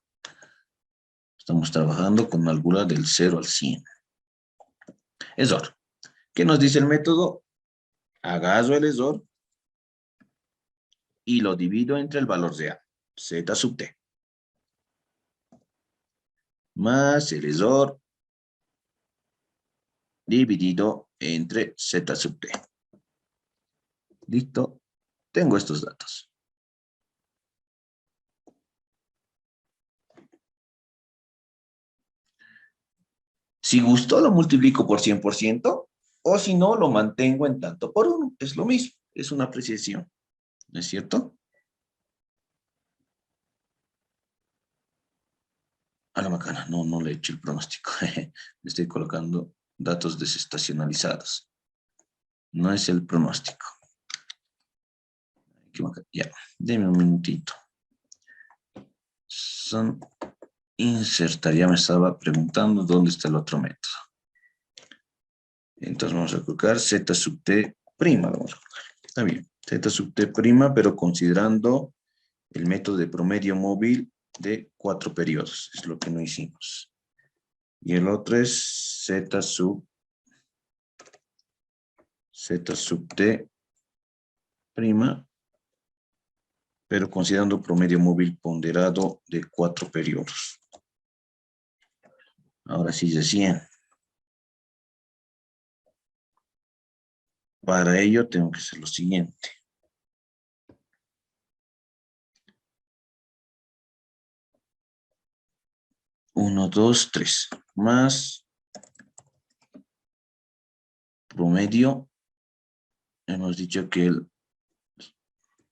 Estamos trabajando con una holgura del 0 al 100. Error. ¿Qué nos dice el método? Agarro el error y lo divido entre el valor real, z sub t, más el error dividido entre z sub t. Listo. Tengo estos datos. Si gustó, lo multiplico por 100%, o si no, lo mantengo en tanto por uno. Es lo mismo, es una apreciación. ¿No es cierto? A la macana, no le he hecho el pronóstico. Le estoy colocando datos desestacionalizados. No es el pronóstico. Ya, deme un minutito. Son insertar. Ya me estaba preguntando dónde está el otro método. Entonces vamos a colocar z sub t prima. Vamos a colocar. Está bien. Z sub t prima, pero considerando el método de promedio móvil de 4 periodos. Es lo que no hicimos. Y el otro es z sub t prima, pero considerando promedio móvil ponderado de 4 periodos. Ahora sí, de 100. Para ello tengo que hacer lo siguiente. Uno, dos, tres. Más promedio. Hemos dicho que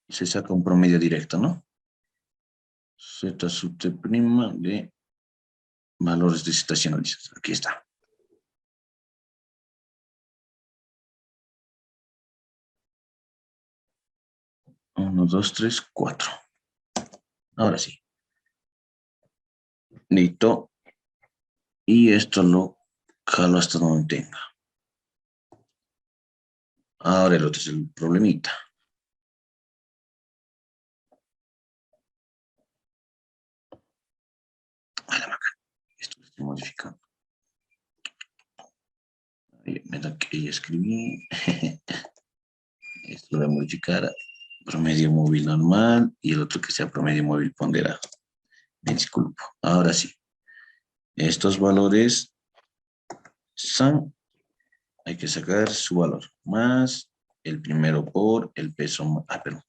se saca un promedio directo, ¿no? Z sub t prima de valores desestacionalizados. Aquí está. 1, 2, 3, 4. Ahora sí. Listo. Y esto lo jalo hasta donde tenga. Ahora el otro es el problemita. A la macana. Esto lo estoy modificando. Me da que ya escribí. Esto lo voy a modificar a promedio móvil normal y el otro que sea promedio móvil ponderado. Me disculpo. Ahora sí. Estos valores son, hay que sacar su valor, más el primero por el peso, perdón,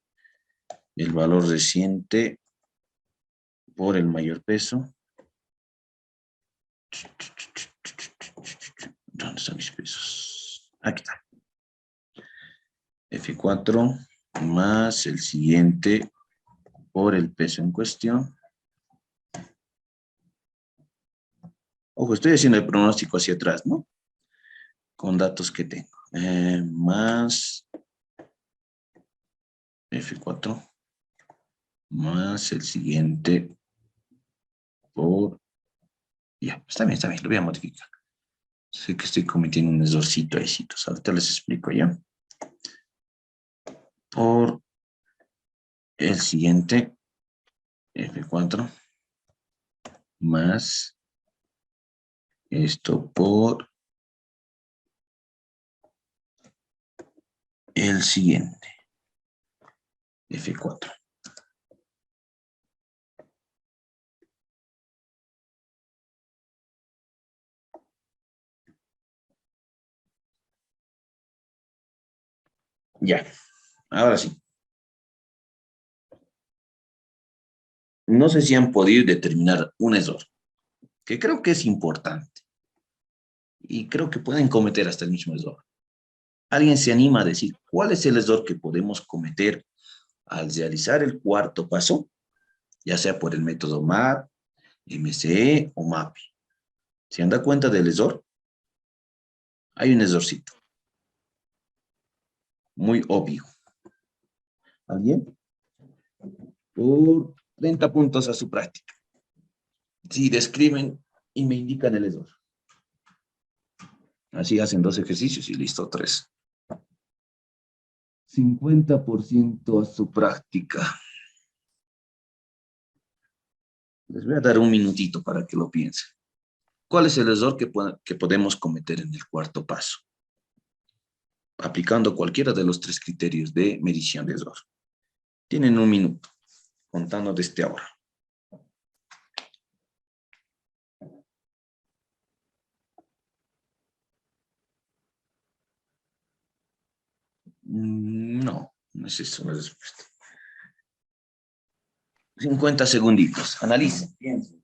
el valor reciente por el mayor peso. ¿Dónde están mis pesos? Aquí está. F4 más el siguiente por el peso en cuestión. Ojo, estoy haciendo el pronóstico hacia atrás, ¿no? Con datos que tengo. Más F4 más el siguiente por... Ya, está bien, lo voy a modificar. Sé que estoy cometiendo un errorcito ahí, ahorita les explico ya. Por el siguiente F4 más esto por el siguiente F4. Ya, ahora sí. No sé si han podido determinar un error, que creo que es importante. Y creo que pueden cometer hasta el mismo error. ¿Alguien se anima a decir cuál es el error que podemos cometer al realizar el cuarto paso? Ya sea por el método MAP, MCE o MAPI. ¿Se han dado cuenta del error? Hay un errorcito. Muy obvio. ¿Alguien? Por 30 puntos a su práctica. Si describen y me indican el error. Así hacen 2 ejercicios y listo, 3. 50% a su práctica. Les voy a dar un minutito para que lo piensen. ¿Cuál es el error que podemos cometer en el cuarto paso? Aplicando cualquiera de los 3 criterios de medición de error. Tienen un minuto, contando desde ahora. No, no es eso la respuesta. 50 segunditos. Analicen, piensen.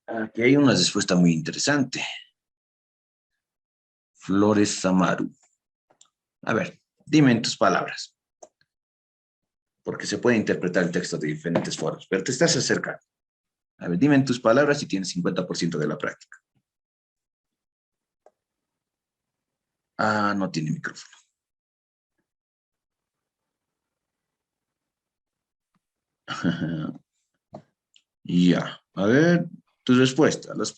Aquí hay una respuesta muy interesante. Flores Samaru. A ver, dime en tus palabras. Porque se puede interpretar el texto de diferentes formas, pero te estás acercando. A ver, dime en tus palabras si tienes 50% de la práctica. Ah, no tiene micrófono. Ya, a ver, tu respuesta. Los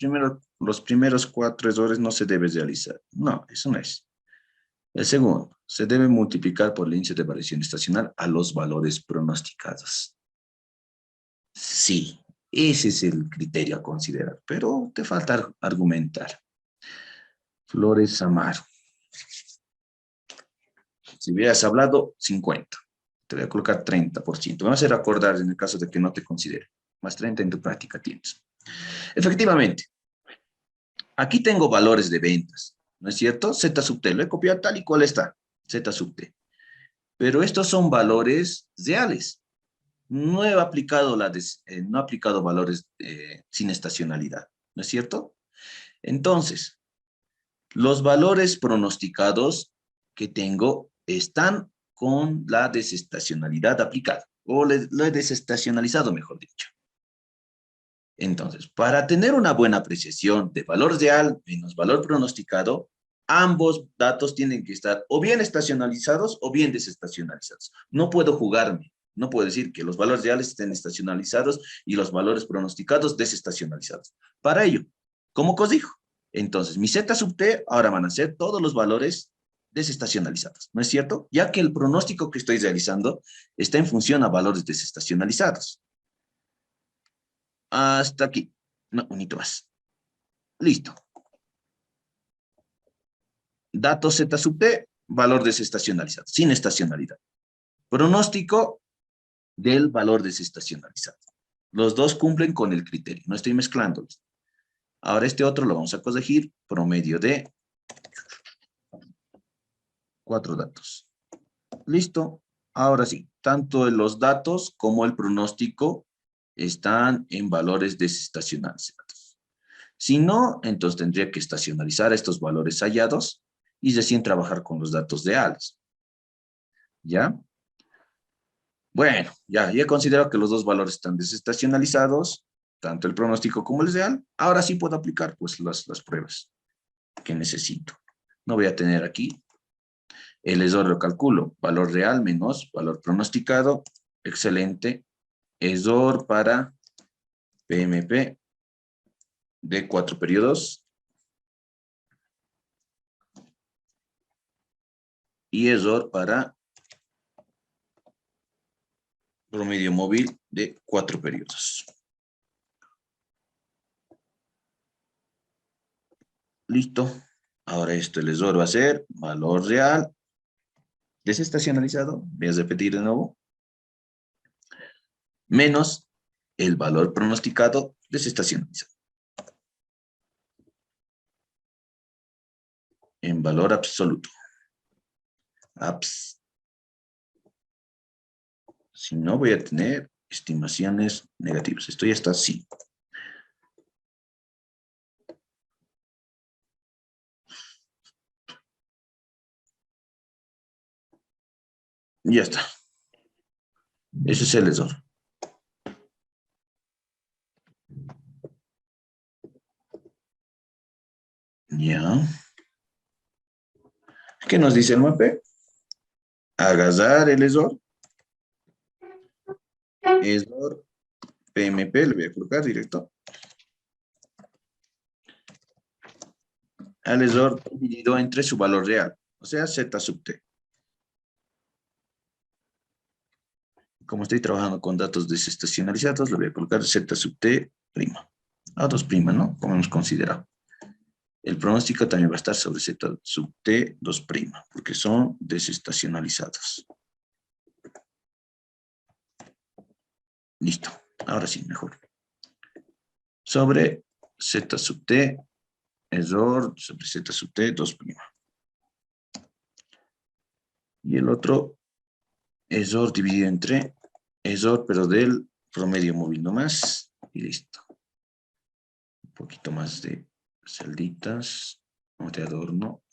primeros 4 errores no se deben realizar. No, eso no es. El segundo, se debe multiplicar por el índice de variación estacional a los valores pronosticados. Sí, ese es el criterio a considerar, pero te falta argumentar. Flores Amaro. Si hubieras hablado, 50. Te voy a colocar 30%. Me vas a hacer acordar en el caso de que no te considere. Más 30 en tu práctica tienes. Efectivamente, aquí tengo valores de ventas, ¿no es cierto? Z sub T, lo he copiado tal y cual está, Z sub T. Pero estos son valores reales. No he aplicado, no he aplicado valores sin estacionalidad, ¿no es cierto? Entonces, los valores pronosticados que tengo están con la desestacionalidad aplicada, o lo he desestacionalizado, mejor dicho. Entonces, para tener una buena apreciación de valor real menos valor pronosticado, ambos datos tienen que estar o bien estacionalizados o bien desestacionalizados. No puedo jugarme, no puedo decir que los valores reales estén estacionalizados y los valores pronosticados desestacionalizados. Para ello, ¿cómo codijo? Entonces, mi Z sub T ahora van a ser todos los valores desestacionalizados, ¿no es cierto? Ya que el pronóstico que estoy realizando está en función a valores desestacionalizados. Hasta aquí. No, un hito más. Listo. Dato Z sub T, valor desestacionalizado, sin estacionalidad. Pronóstico del valor desestacionalizado. Los dos cumplen con el criterio, no estoy mezclándolos. Ahora este otro lo vamos a corregir, promedio de 4 datos. Listo. Ahora sí. tanto los datos como el pronóstico están en valores desestacionalizados. Si no, entonces tendría que estacionalizar estos valores hallados y recién trabajar con los datos reales. ¿Ya? Bueno, ya considero que los dos valores están desestacionalizados, tanto el pronóstico como el real. Ahora sí puedo aplicar pues las pruebas que necesito. No voy a tener aquí el error, lo calculo, valor real menos valor pronosticado. Excelente. Error para PMP de 4 periodos. Y error para promedio móvil de 4 periodos. Listo. Ahora esto, el error va a ser valor real desestacionalizado. Voy a repetir de nuevo. Menos el valor pronosticado desestacionalizado. En valor absoluto. Si no, voy a tener estimaciones negativas. Esto ya está así. Ya está. Ese es el error. Ya. ¿Qué nos dice el MAPE? Agarrar el error. Error PMP, le voy a colocar directo. Al error dividido entre su valor real, o sea, Z sub T. Como estoy trabajando con datos desestacionalizados, le voy a colocar Z sub T prima. A 2 prima, ¿no? Como hemos considerado. El pronóstico también va a estar sobre Z sub T 2 prima, porque son desestacionalizados. Listo. Ahora sí, mejor. Sobre Z sub T, error sobre Z sub T 2 prima. Y el otro, error dividido entre error, pero del promedio móvil nomás. Y listo. Un poquito más de celditas o de adorno.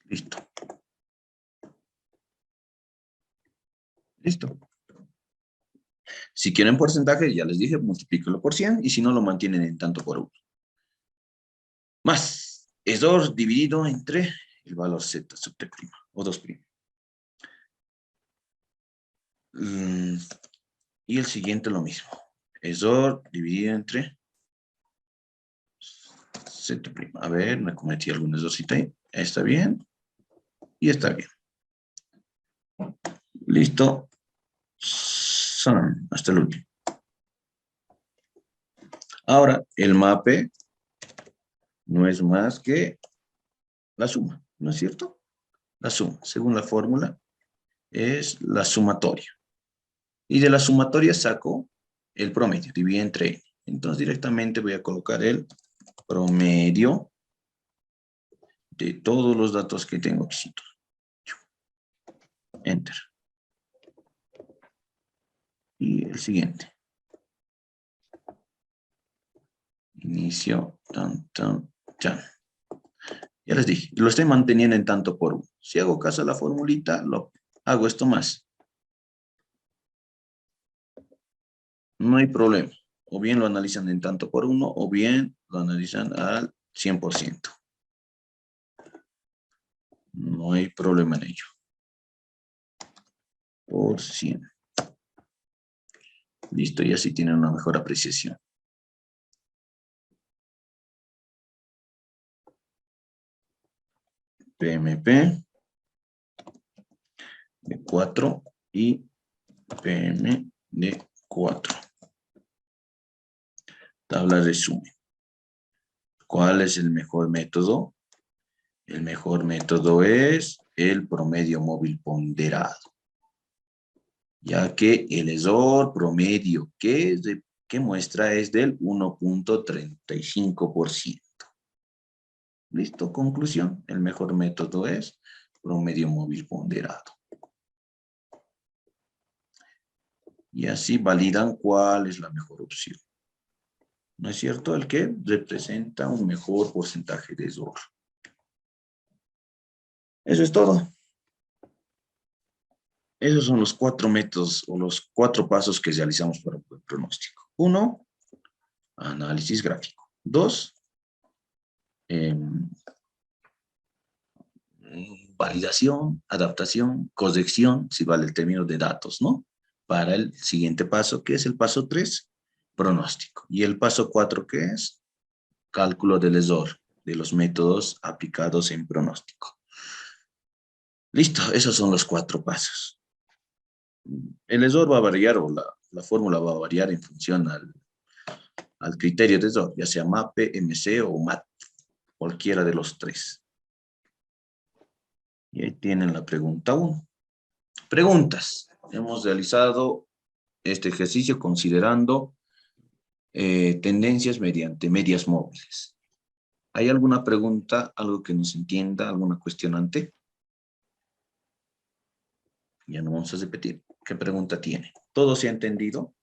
Listo. Listo. Si quieren porcentaje, ya les dije, multiplíquelo por 100 y si no, lo mantienen en tanto por 1. Más error dividido entre el valor Z sub T' o 2'. Y el siguiente lo mismo. Error dividido entre Z'. A ver, me cometí algún errorcito ahí. Está bien. Y está bien. Listo. Son hasta el último. Ahora, el MAPE no es más que la suma, ¿no es cierto? La suma, según la fórmula, es la sumatoria. Y de la sumatoria saco el promedio, dividido entre n. Entonces directamente voy a colocar el promedio de todos los datos que tengo aquí. Enter. Y el siguiente. Inicio, tan. Ya les dije, lo estoy manteniendo en tanto por 1. Si hago caso a la formulita, lo hago esto más. No hay problema. O bien lo analizan en tanto por 1, o bien lo analizan al 100%. No hay problema en ello. Por 100. Listo, y así tienen una mejor apreciación. PMP de 4 y PM de 4. Tabla de resumen. ¿Cuál es el mejor método? El mejor método es el promedio móvil ponderado, ya que el error promedio que muestra es del 1.35%. Listo, conclusión. El mejor método es promedio móvil ponderado. Y así validan cuál es la mejor opción. ¿No es cierto? El que representa un mejor porcentaje de error. Eso es todo. Esos son los 4 métodos o los 4 pasos que realizamos para un buen pronóstico. 1, análisis gráfico. 2, validación, adaptación, corrección, si vale el término de datos, ¿no? Para el siguiente paso, que es el paso 3, pronóstico. Y el paso 4, que es cálculo del error de los métodos aplicados en pronóstico. Listo, esos son los 4 pasos. El error va a variar o la fórmula va a variar en función al criterio de error, ya sea MAPE, MC o MAT, cualquiera de los 3. Y ahí tienen la pregunta 1. Preguntas. Hemos realizado este ejercicio considerando tendencias mediante medias móviles. ¿Hay alguna pregunta, algo que nos entienda, alguna cuestionante? Ya no vamos a repetir. ¿Qué pregunta tiene? ¿Todo se ha entendido?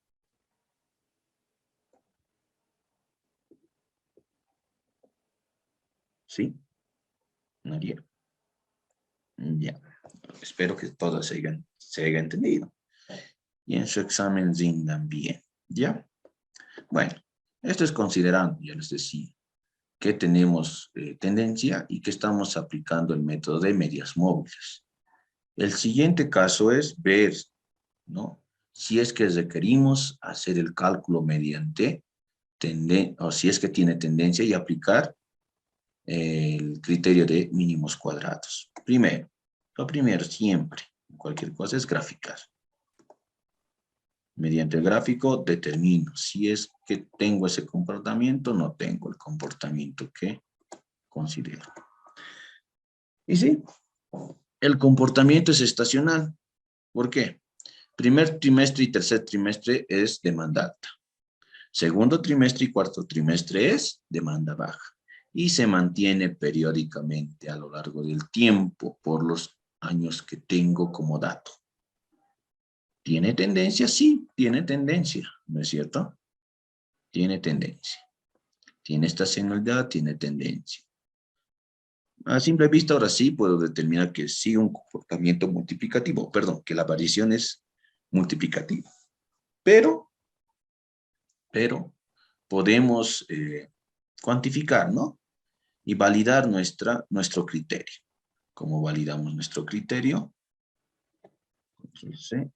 ¿Sí? Nadie. Ya. Espero que todo se haya entendido. Y en su examen rindan bien. ¿Ya? Bueno, esto es considerando, ya les decía, que tenemos tendencia y que estamos aplicando el método de medias móviles. El siguiente caso es ver, ¿no? Si es que requerimos hacer el cálculo mediante o si es que tiene tendencia y aplicar el criterio de mínimos cuadrados. Primero, lo primero siempre, cualquier cosa es graficar. Mediante el gráfico determino si es que tengo ese comportamiento o no tengo el comportamiento que considero. Y sí, el comportamiento es estacional. ¿Por qué? Primer trimestre y tercer trimestre es demanda alta. Segundo trimestre y cuarto trimestre es demanda baja. Y se mantiene periódicamente a lo largo del tiempo por los años que tengo como dato. ¿Tiene tendencia? Sí, tiene tendencia, ¿no es cierto? Tiene tendencia. Tiene estacionalidad, tiene tendencia. A simple vista, ahora sí puedo determinar que sí un comportamiento multiplicativo, perdón, que la variación es multiplicativa. Pero podemos cuantificar, ¿no? Y validar nuestro criterio. ¿Cómo validamos nuestro criterio? Entonces,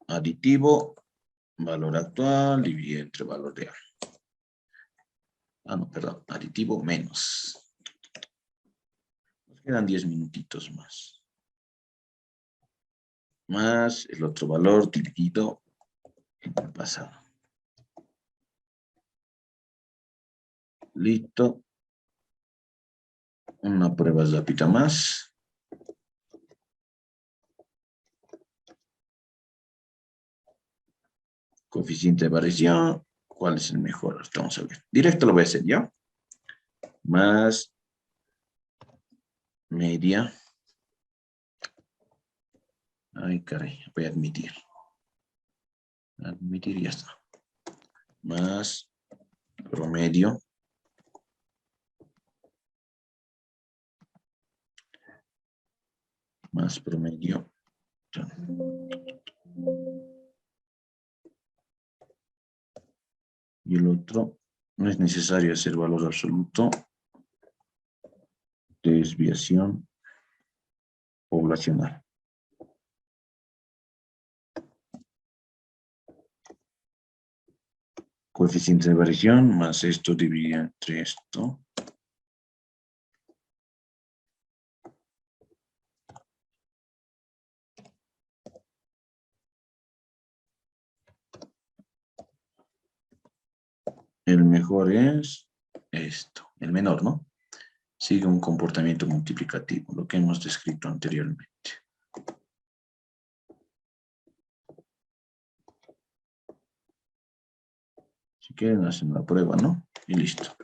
aditivo, valor actual, dividido entre valor real. Ah, no, perdón, aditivo menos. Nos quedan 10 minutitos más. Más el otro valor dividido en el pasado. Listo. Una prueba rápida más. Coeficiente de variación. ¿Cuál es el mejor? Vamos a ver. Directo lo voy a hacer, ¿ya? Más media. Ay, caray, voy a admitir. Admitir y ya está. Más promedio. Más promedio. Y el otro, no es necesario hacer valor absoluto. Desviación poblacional. Coeficiente de variación más esto dividido entre esto. El mejor es esto, el menor, ¿no? Sigue un comportamiento multiplicativo, lo que hemos descrito anteriormente. Si quieren hacen la prueba, ¿no? Y listo.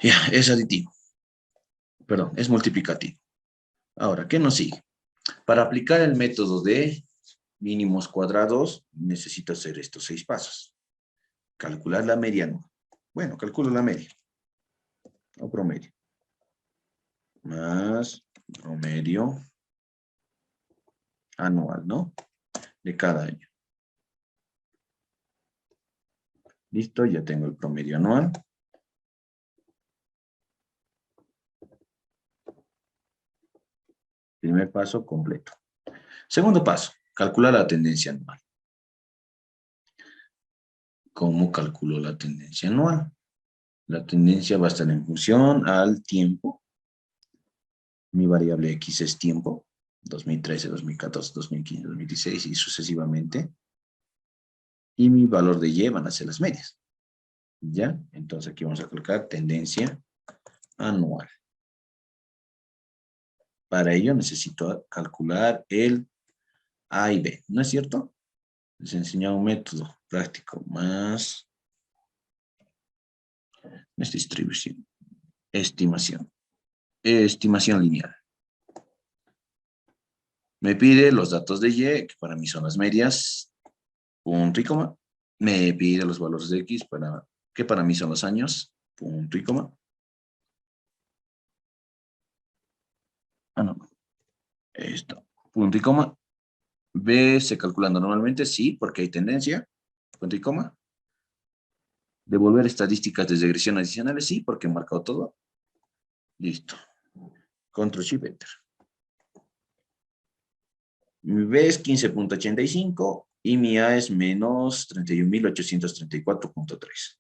Ya, es aditivo. Perdón, es multiplicativo. Ahora, ¿qué nos sigue? Para aplicar el método de mínimos cuadrados, necesito hacer estos 6 pasos. Calcular la media, no. Bueno, calculo la media. O promedio. Más promedio anual, ¿no? De cada año. Listo, ya tengo el promedio anual. Primer paso completo. Segundo paso, calcular la tendencia anual. ¿Cómo calculo la tendencia anual? La tendencia va a estar en función al tiempo. Mi variable X es tiempo. 2013, 2014, 2015, 2016 y sucesivamente. Y mi valor de Y van a ser las medias. ¿Ya? Entonces aquí vamos a colocar tendencia anual. Para ello necesito calcular el A y B, ¿no es cierto? Les he enseñado un método práctico más distribución, estimación lineal. Me pide los datos de Y, que para mí son las medias, punto y coma. Me pide los valores de X, que para mí son los años, punto y coma. Ah, no. Esto, punto y coma. B se calculando normalmente, sí, porque hay tendencia, punto y coma. Devolver estadísticas de regresión adicionales, sí, porque he marcado todo. Listo. Control Shift Enter. Mi B es 15.85 y mi A es menos 31.834.3.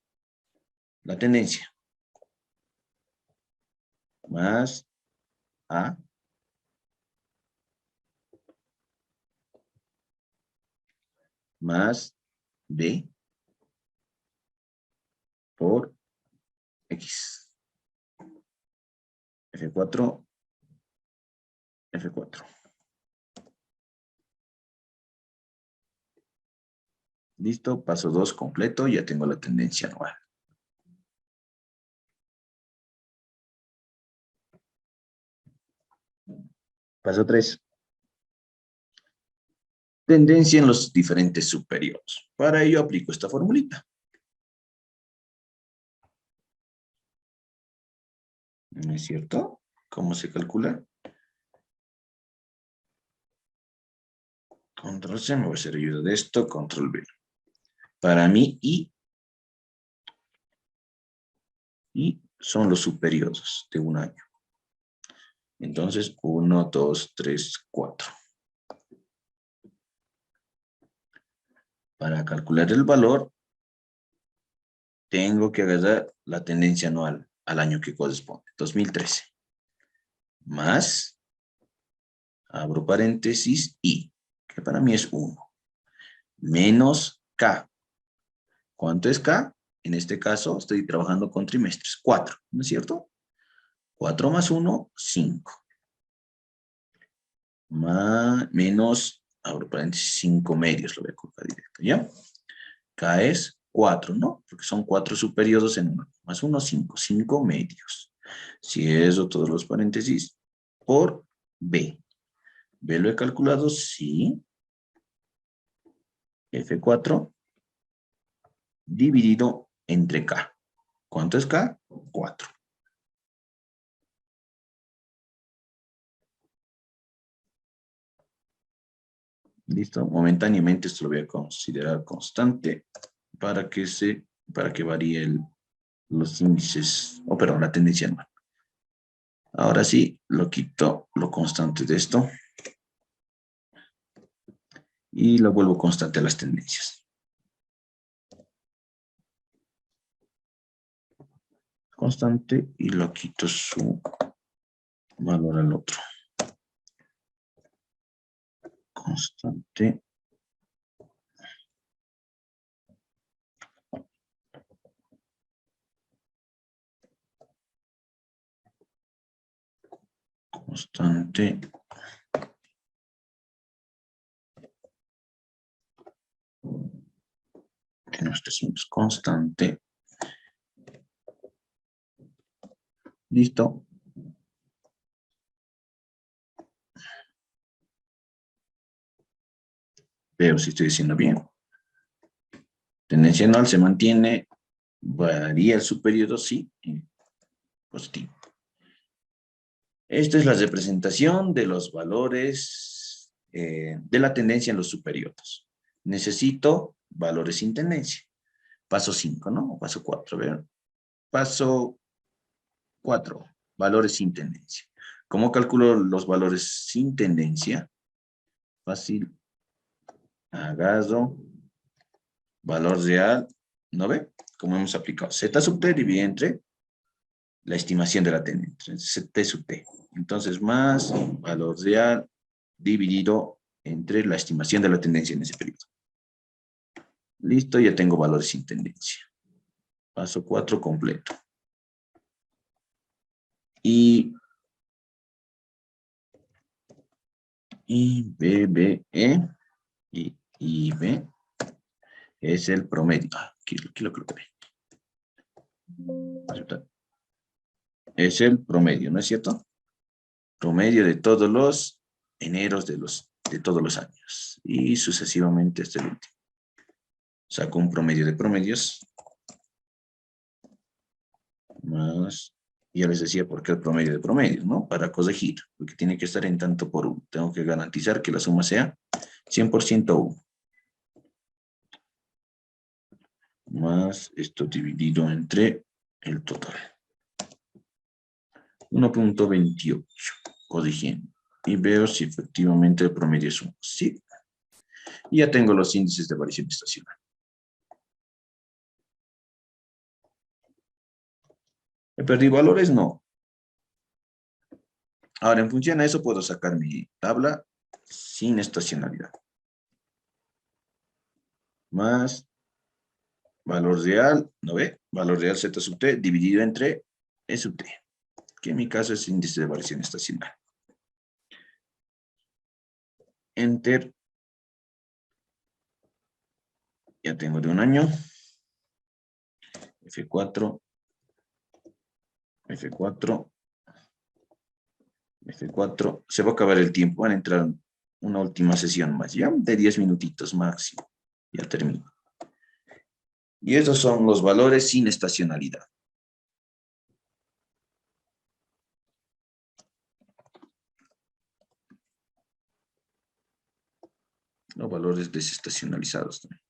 La tendencia. Más A. Más B. Por X. F4. F4. Listo. Paso 2 completo. Ya tengo la tendencia anual. Paso 3. Tendencia en los diferentes superiores. Para ello aplico esta formulita. ¿No es cierto? ¿Cómo se calcula? Control C, me voy a hacer ayuda de esto. Control V. Para mí, y son los superiores de un año. Entonces, 1, 2, 3, 4. Para calcular el valor, tengo que agarrar la tendencia anual al año que corresponde, 2013. Más, abro paréntesis, I, que para mí es 1. Menos K. ¿Cuánto es K? En este caso, estoy trabajando con trimestres. 4, ¿no es cierto? 4 más 1, 5. Menos, abro paréntesis, 5 medios, lo voy a colocar directo, ¿ya? K es 4, ¿no? Porque son 4 subperiodos en 1. Más 1, 5. 5 medios. Cierro todos los paréntesis por B. ¿B lo he calculado? Sí. F4 dividido entre K. ¿Cuánto es K? 4. Listo. Momentáneamente esto lo voy a considerar constante para que varíe los índices, perdón, la tendencia anual. Ahora sí, lo quito lo constante de esto y lo vuelvo constante a las tendencias. Constante y lo quito su valor al otro. Constante. Constante. Este es constante. Listo. Veo si estoy diciendo bien. Tendencia anual se mantiene. Varía el subperiodo, sí. Positivo. Esta es la representación de los valores de la tendencia en los subperiodos. Necesito valores sin tendencia. Paso 5, ¿no? O paso 4, vean. Paso 4, valores sin tendencia. ¿Cómo calculo los valores sin tendencia? Fácil. Agarro valor real, ¿no ve? Como hemos aplicado. Z sub t divide entre la estimación de la tendencia, t sub t. Entonces, más valor real dividido entre la estimación de la tendencia en ese periodo. Listo, ya tengo valores sin tendencia. Paso 4 completo. Y B, y B es el promedio. Aquí lo coloqué. Es el promedio, ¿no es cierto? Promedio de todos los eneros de todos los años. Y sucesivamente hasta el último. Saco un promedio de promedios. Más, ya les decía por qué el promedio de promedios, ¿no? Para corregir, porque tiene que estar en tanto por 1. Tengo que garantizar que la suma sea 100% 1. Más esto dividido entre el total. 1.28, corrigiendo. Y veo si efectivamente el promedio es 1. Sí. Y ya tengo los índices de variación estacional. ¿Me perdí valores? No. Ahora, en función a eso, puedo sacar mi tabla sin estacionalidad. Más valor real, ¿no ve? Valor real Z sub t dividido entre E sub t, que en mi caso es índice de variación estacional. Enter. Ya tengo de un año. F4. F4. F4. Se va a acabar el tiempo. Van a entrar una última sesión más, ya de 10 minutitos máximo. Ya termino. Y esos son los valores sin estacionalidad. Los valores desestacionalizados también.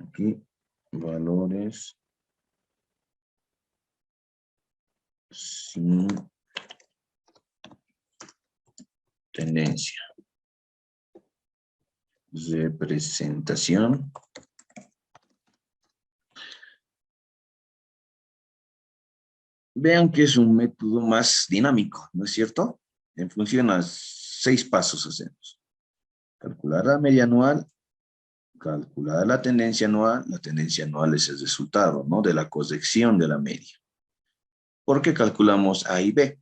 Aquí, valores sin tendencia. Representación. Vean que es un método más dinámico, ¿no es cierto? En función a 6 pasos hacemos. Calcular la media anual, calcular la tendencia anual es el resultado, ¿no? De la corrección de la media. ¿Por qué calculamos A y B?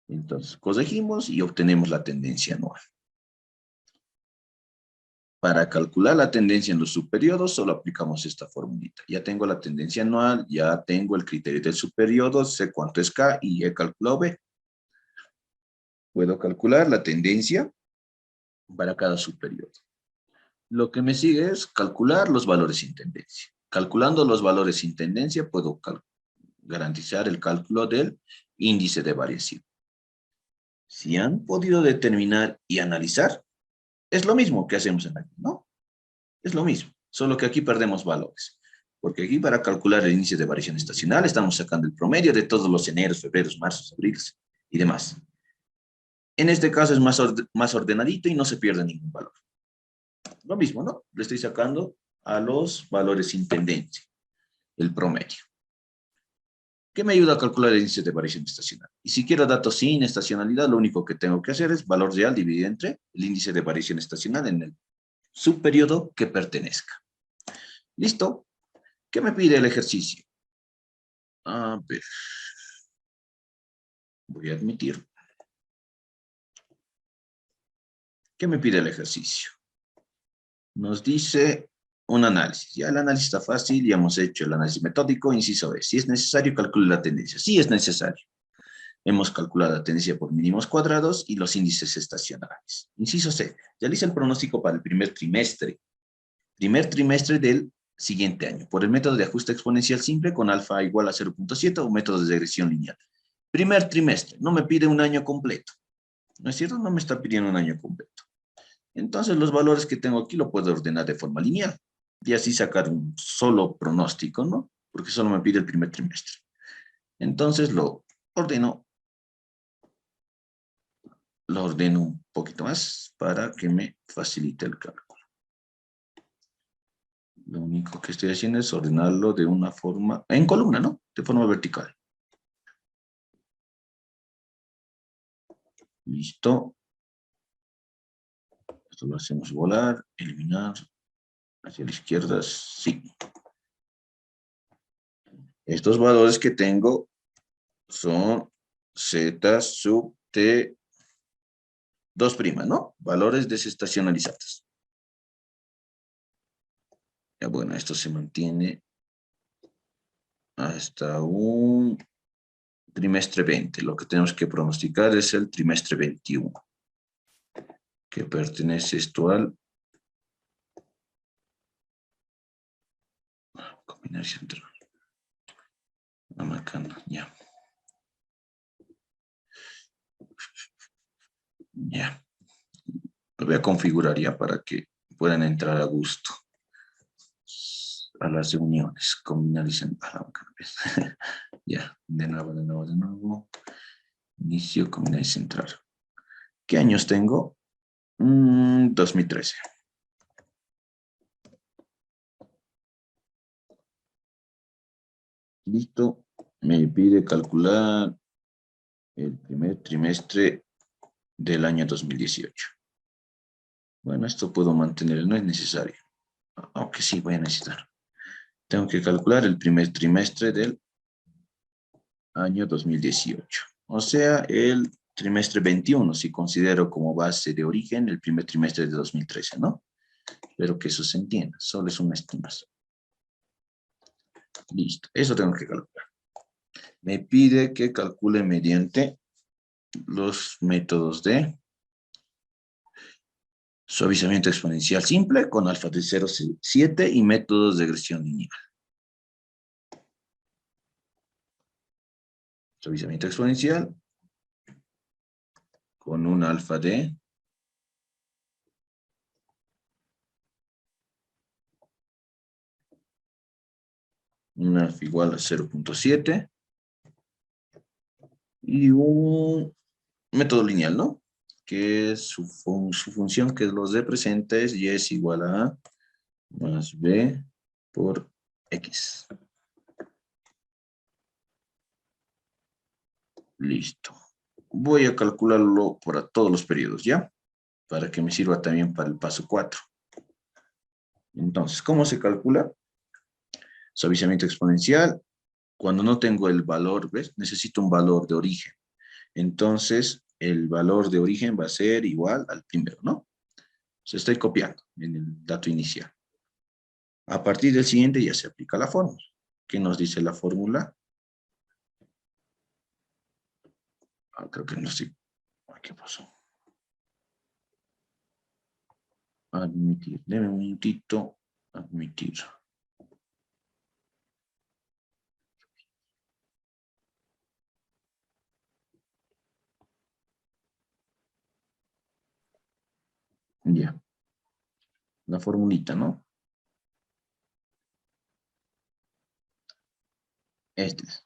Entonces, corregimos y obtenemos la tendencia anual. Para calcular la tendencia en los subperiodos, solo aplicamos esta formulita. Ya tengo la tendencia anual, ya tengo el criterio del subperiodo, sé cuánto es K y he calculado B. Puedo calcular la tendencia para cada subperiodo. Lo que me sigue es calcular los valores sin tendencia. Calculando los valores sin tendencia, puedo garantizar el cálculo del índice de variación. Si han podido determinar y analizar, es lo mismo que hacemos en aquí, ¿no? Es lo mismo, solo que aquí perdemos valores. Porque aquí para calcular el índice de variación estacional estamos sacando el promedio de todos los eneros, febreros, marzos, abriles y demás. En este caso es más ordenadito y no se pierde ningún valor. Lo mismo, ¿no? Le estoy sacando a los valores sin tendencia, el promedio. ¿Qué me ayuda a calcular el índice de variación estacional? Y si quiero datos sin estacionalidad, lo único que tengo que hacer es valor real dividido entre el índice de variación estacional en el subperiodo que pertenezca. ¿Listo? ¿Qué me pide el ejercicio? A ver. Voy a admitir. ¿Qué me pide el ejercicio? Nos dice un análisis. Ya el análisis está fácil, ya hemos hecho el análisis metódico, inciso B. Si es necesario, calcule la tendencia. Sí es necesario. Hemos calculado la tendencia por mínimos cuadrados y los índices estacionarios. Inciso C. Realiza el pronóstico para el primer trimestre del siguiente año, por el método de ajuste exponencial simple con alfa igual a 0.7 o método de regresión lineal. Primer trimestre, no me pide un año completo. ¿No es cierto? No me está pidiendo un año completo. Entonces los valores que tengo aquí lo puedo ordenar de forma lineal y así sacar un solo pronóstico, ¿no? Porque solo me pide el primer trimestre. Entonces lo ordeno un poquito más para que me facilite el cálculo. Lo único que estoy haciendo es ordenarlo de una forma, en columna, ¿no? De forma vertical. Listo. Esto lo hacemos volar, eliminar, hacia la izquierda, sí. Estos valores que tengo son Z sub T 2', ¿no? Valores desestacionalizados. Ya bueno, esto se mantiene hasta un trimestre 20. Lo que tenemos que pronosticar es el trimestre 21, que pertenece esto al combinar central. La macana, ya. Ya. Lo voy a configurar ya para que puedan entrar a gusto a las reuniones. Combinar y central. Ya, de nuevo. Inicio, combinar y central. ¿Qué años tengo? 2013. Listo. Me pide calcular el primer trimestre del año 2018. Bueno, esto puedo mantener, no es necesario. Aunque sí voy a necesitar. Tengo que calcular el primer trimestre del año 2018. O sea, el trimestre 21, si considero como base de origen el primer trimestre de 2013, ¿no? Espero que eso se entienda. Solo es una estimación. Listo. Eso tengo que calcular. Me pide que calcule mediante los métodos de suavizamiento exponencial simple con alfa de 0,7 y métodos de regresión lineal. Suavizamiento exponencial con un alfa de un alfa igual a 0.7 y un método lineal, ¿no? Que es su función, que los representa, y es igual a A más B por X. Listo. Voy a calcularlo para todos los periodos, ¿ya? Para que me sirva también para el paso 4. Entonces, ¿cómo se calcula? Suavizamiento exponencial. Cuando no tengo el valor, ¿ves? Necesito un valor de origen. Entonces, el valor de origen va a ser igual al primero, ¿no? Se estoy copiando en el dato inicial. A partir del siguiente ya se aplica la fórmula. ¿Qué nos dice la fórmula? Creo que no sé. ¿Qué pasó? Admitir. Deme un minutito. Admitir. Ya. La formulita, ¿no? Este es.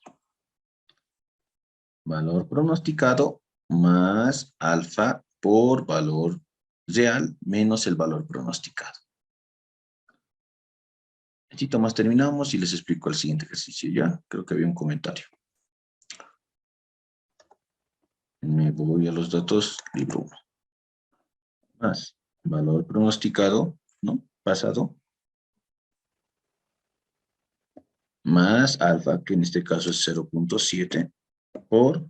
Valor pronosticado más alfa por valor real menos el valor pronosticado. Necesito más, terminamos y les explico el siguiente ejercicio, ¿ya? Creo que había un comentario. Me voy a los datos, libro 1. Más valor pronosticado, ¿no? Pasado. Más alfa, que en este caso es 0.7, por,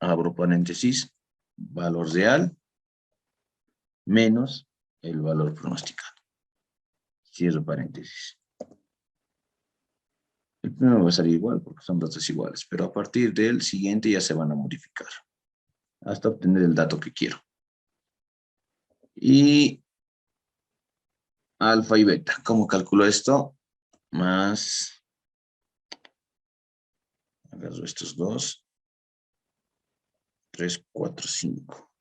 abro paréntesis, valor real menos el valor pronosticado. Cierro paréntesis. El primero va a salir igual porque son datos iguales, pero a partir del siguiente ya se van a modificar hasta obtener el dato que quiero. Y alfa y beta, ¿cómo calculo esto? Más, agarro estos dos, 3, 4, 5,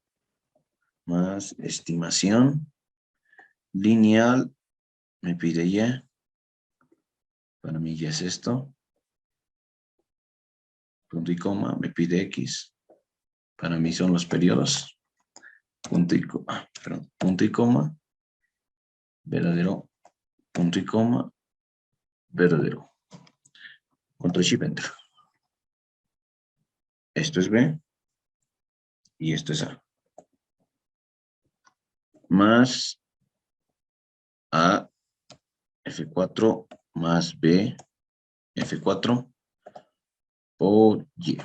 más estimación lineal, me pide y, para mí ya es esto, punto y coma, me pide x, para mí son los periodos, punto y coma, verdadero, punto y coma, verdadero, control shift enter. Esto es B y esto es A. Más A, F4, más B, F4, por Y.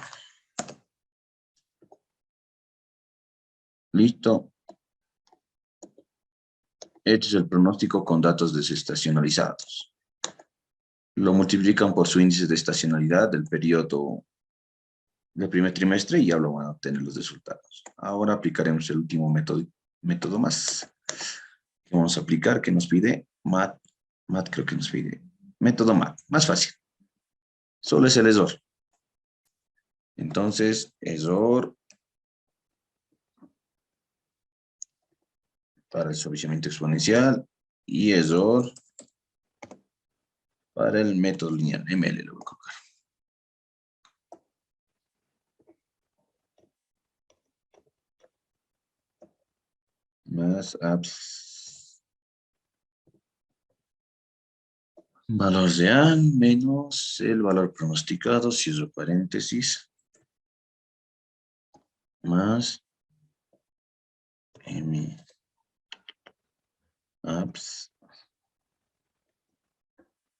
Listo. Este es el pronóstico con datos desestacionalizados. Lo multiplican por su índice de estacionalidad del periodo del primer trimestre y ya lo van a obtener los resultados. Ahora aplicaremos el último método más que vamos a aplicar, que nos pide MAT creo que nos pide método MAT, más fácil. Solo es el ESOR. Entonces, ESOR para el suavizamiento exponencial y ESOR para el método lineal. ML lo voy a colocar. Más apps. Valor real menos el valor pronosticado, cierro paréntesis, más M apps.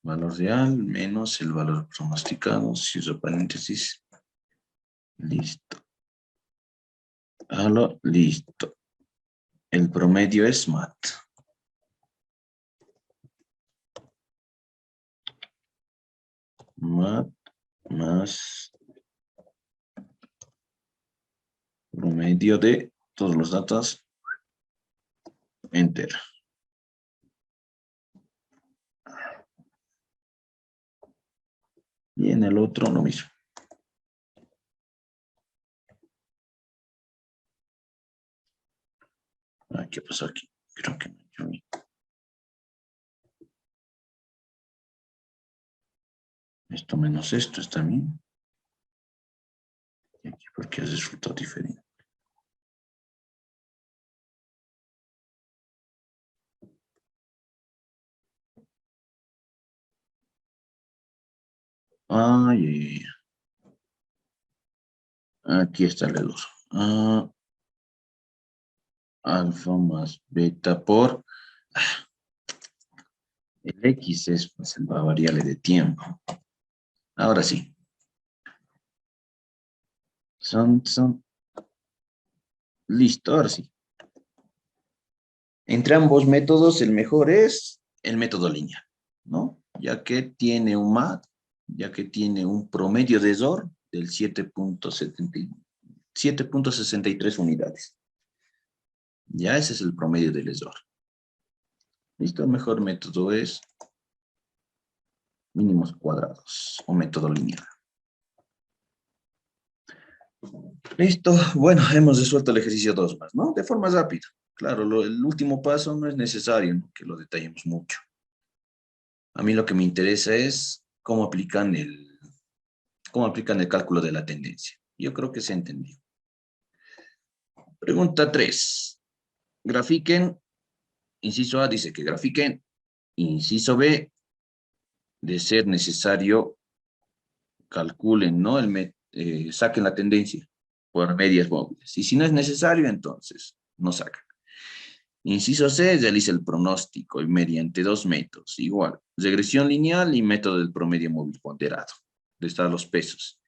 Valor real menos el valor pronosticado, cierro paréntesis. Listo. Listo. El promedio es MAT. MAT más promedio de todos los datos. Enter. Y en el otro lo mismo. ¿Qué pasó aquí? Creo que me echo. Esto menos esto está bien. Y aquí porque es resultado diferente. Ay. Aquí está el error. Alfa más beta por... El X es pues, la variable de tiempo. Ahora sí. Listo, ahora sí. Entre ambos métodos, el mejor es el método lineal, ¿no? Ya que tiene un MAT, ya que tiene un promedio de ESOR del 7.63 unidades. Ya ese es el promedio del ESOR. Listo, el mejor método es mínimos cuadrados o método lineal. Listo, bueno, hemos resuelto el ejercicio 2 más, ¿no? De forma rápida. Claro, el último paso no es necesario, ¿no?, que lo detallemos mucho. A mí lo que me interesa es cómo aplican el cálculo de la tendencia. Yo creo que se entendió. Pregunta 3. Grafiquen, inciso A dice que grafiquen, inciso B, de ser necesario, calculen, ¿no? Saquen la tendencia por medias móviles. Y si no es necesario, entonces no sacan. Inciso C, realiza el pronóstico y mediante dos métodos. Igual, regresión lineal y método del promedio móvil ponderado. Le están los pesos.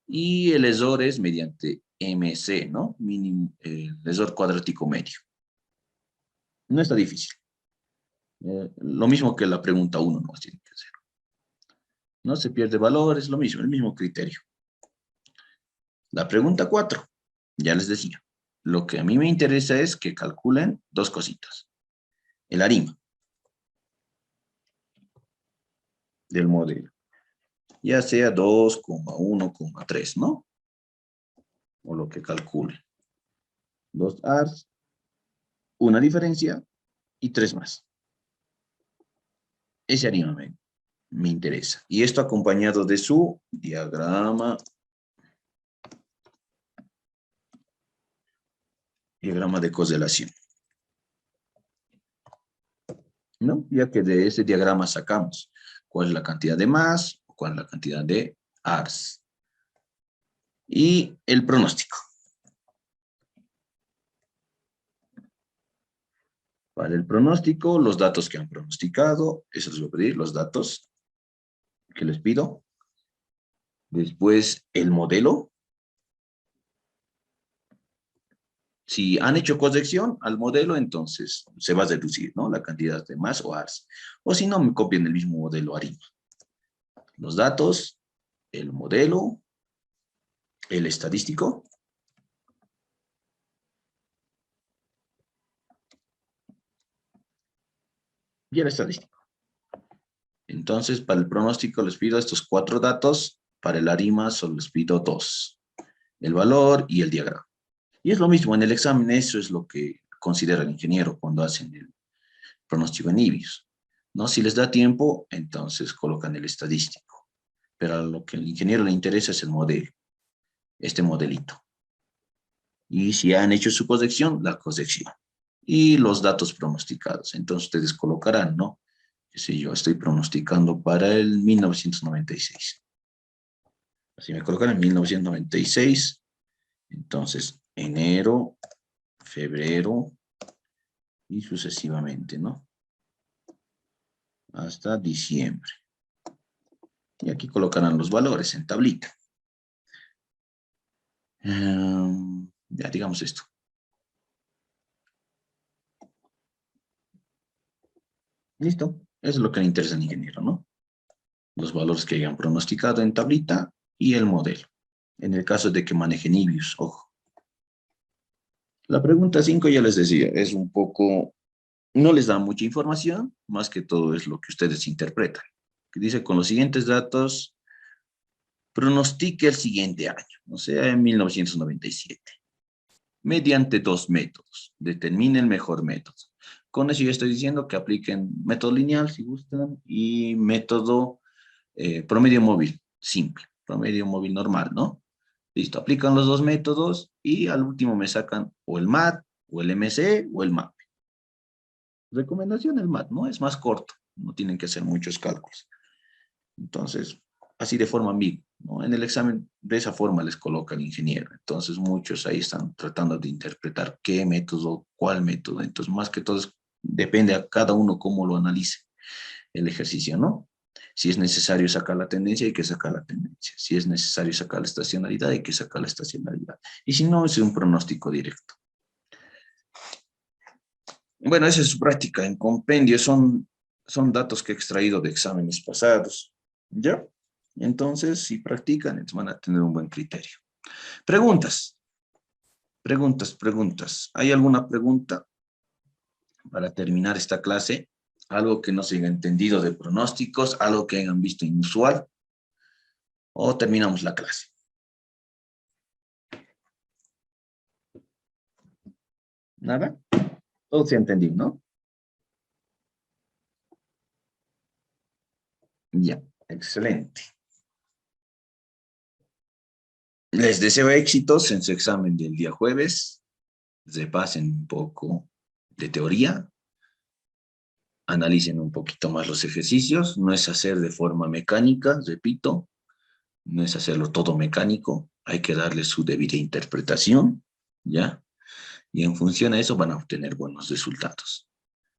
Y el ESOR es mediante MC, ¿no? Mínimo, el ESOR cuadrático medio. No está difícil. Lo mismo que la pregunta 1 no tiene que hacer. No se pierde valor, es lo mismo, el mismo criterio. La pregunta 4, ya les decía. Lo que a mí me interesa es que calculen dos cositas. El ARIMA del modelo. Ya sea 2,1,3, ¿no? O lo que calcule. 2 ARS, una diferencia y 3 más. Ese ARIMA me interesa. Y esto acompañado de su diagrama de correlación. ¿No? Ya que de ese diagrama sacamos cuál es la cantidad de más, cuál es la cantidad de ARS. Y el pronóstico. Para el pronóstico, los datos que han pronosticado, eso les voy a pedir, los datos que les pido. Después, el modelo. Si han hecho corrección al modelo, entonces se va a deducir, ¿no? La cantidad de más o ARS. O si no, me copian el mismo modelo ARIMA. Los datos, el modelo, el estadístico. Y el estadístico. Entonces, para el pronóstico les pido estos 4 datos. Para el ARIMA solo les pido 2. El valor y el diagrama. Y es lo mismo, en el examen eso es lo que considera el ingeniero cuando hacen el pronóstico en IBIOS. ¿No? Si les da tiempo, entonces colocan el estadístico. Pero a lo que al ingeniero le interesa es el modelo, este modelito. Y si han hecho su corrección, la corrección. Y los datos pronosticados. Entonces ustedes colocarán, ¿no? Qué sé yo, estoy pronosticando para el 1996. Así me colocan en 1996. Entonces, enero, febrero y sucesivamente, ¿no? Hasta diciembre. Y aquí colocarán los valores en tablita. Ya digamos esto. Listo. Eso es lo que le interesa al ingeniero, ¿no? Los valores que hayan pronosticado en tablita y el modelo. En el caso de que manejen IBIOS, ojo. La pregunta 5 ya les decía, es un poco, no les da mucha información, más que todo es lo que ustedes interpretan. Que dice, con los siguientes datos, pronostique el siguiente año, o sea, en 1997. Mediante 2 métodos. Determine el mejor método. Con eso yo estoy diciendo que apliquen método lineal, si gustan, y método promedio móvil, simple, promedio móvil normal, ¿no? Listo, aplican los 2 métodos y al último me sacan o el MAT, o el MC, o el MAP. Recomendación el MAT, ¿no? Es más corto, no tienen que hacer muchos cálculos. Entonces, así de forma ambigua, ¿no? En el examen de esa forma les coloca el ingeniero. Entonces, muchos ahí están tratando de interpretar qué método, cuál método. Entonces, más que todo, depende a cada uno cómo lo analice el ejercicio, ¿no? Si es necesario sacar la tendencia, hay que sacar la tendencia. Si es necesario sacar la estacionalidad, hay que sacar la estacionalidad. Y si no, es un pronóstico directo. Bueno, esa es su práctica en compendio. Son datos que he extraído de exámenes pasados. ¿Ya? Entonces, si practican, entonces van a tener un buen criterio. Preguntas. Preguntas. ¿Hay alguna pregunta para terminar esta clase? Algo que no se haya entendido de pronósticos, algo que hayan visto inusual. O terminamos la clase. ¿Nada? Todo se ha entendido, ¿no? Ya, excelente. Les deseo éxitos en su examen del día jueves. Repasen un poco de teoría. Analicen un poquito más los ejercicios. No es hacer de forma mecánica, repito. No es hacerlo todo mecánico. Hay que darle su debida interpretación, ¿ya? Y en función a eso van a obtener buenos resultados.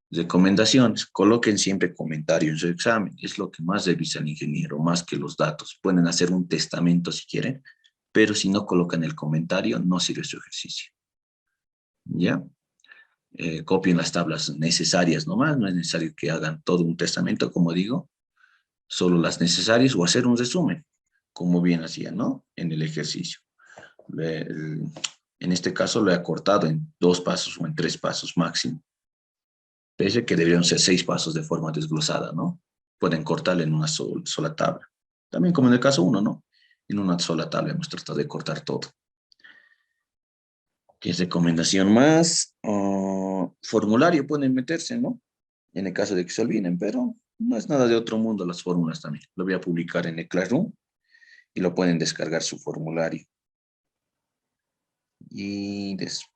Recomendaciones, coloquen siempre comentario en su examen, es lo que más revisa el ingeniero, más que los datos. Pueden hacer un testamento si quieren, pero si no colocan el comentario, no sirve su ejercicio. ¿Ya? copien las tablas necesarias nomás, no es necesario que hagan todo un testamento, como digo, solo las necesarias o hacer un resumen, como bien hacía, ¿no? En el ejercicio. En este caso lo he acortado en 2 pasos o en 3 pasos máximo, pese a que deberían ser 6 pasos de forma desglosada, ¿no? Pueden cortarle en una sola tabla. También como en el caso 1, ¿no? En una sola tabla hemos tratado de cortar todo. ¿Qué recomendación más? Formulario pueden meterse, ¿no? En el caso de que se olviden, pero no es nada de otro mundo las fórmulas también. Lo voy a publicar en el Classroom y lo pueden descargar su formulario. Y después